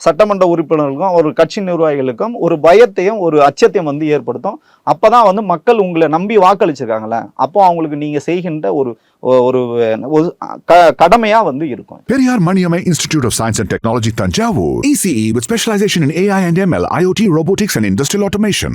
சட்டமன்ற உறுப்பினர்களுக்கும் ஒரு கட்சி நிர்வாகிகளுக்கும் ஒரு பயத்தையும் ஒரு அச்சத்தையும் வந்து ஏற்படுத்தும். அப்பதான் வந்து மக்கள் உங்களை நம்பி வாக்களிச்சிருக்காங்களே, அப்போ அவங்களுக்கு நீங்க செய்கின்ற ஒரு கடமையா வந்து இருக்கும். Periyar Maniamai Institute of Science and Technology, Tanjavur. ECE with specialization in AI and ML, IoT, robotics and industrial automation.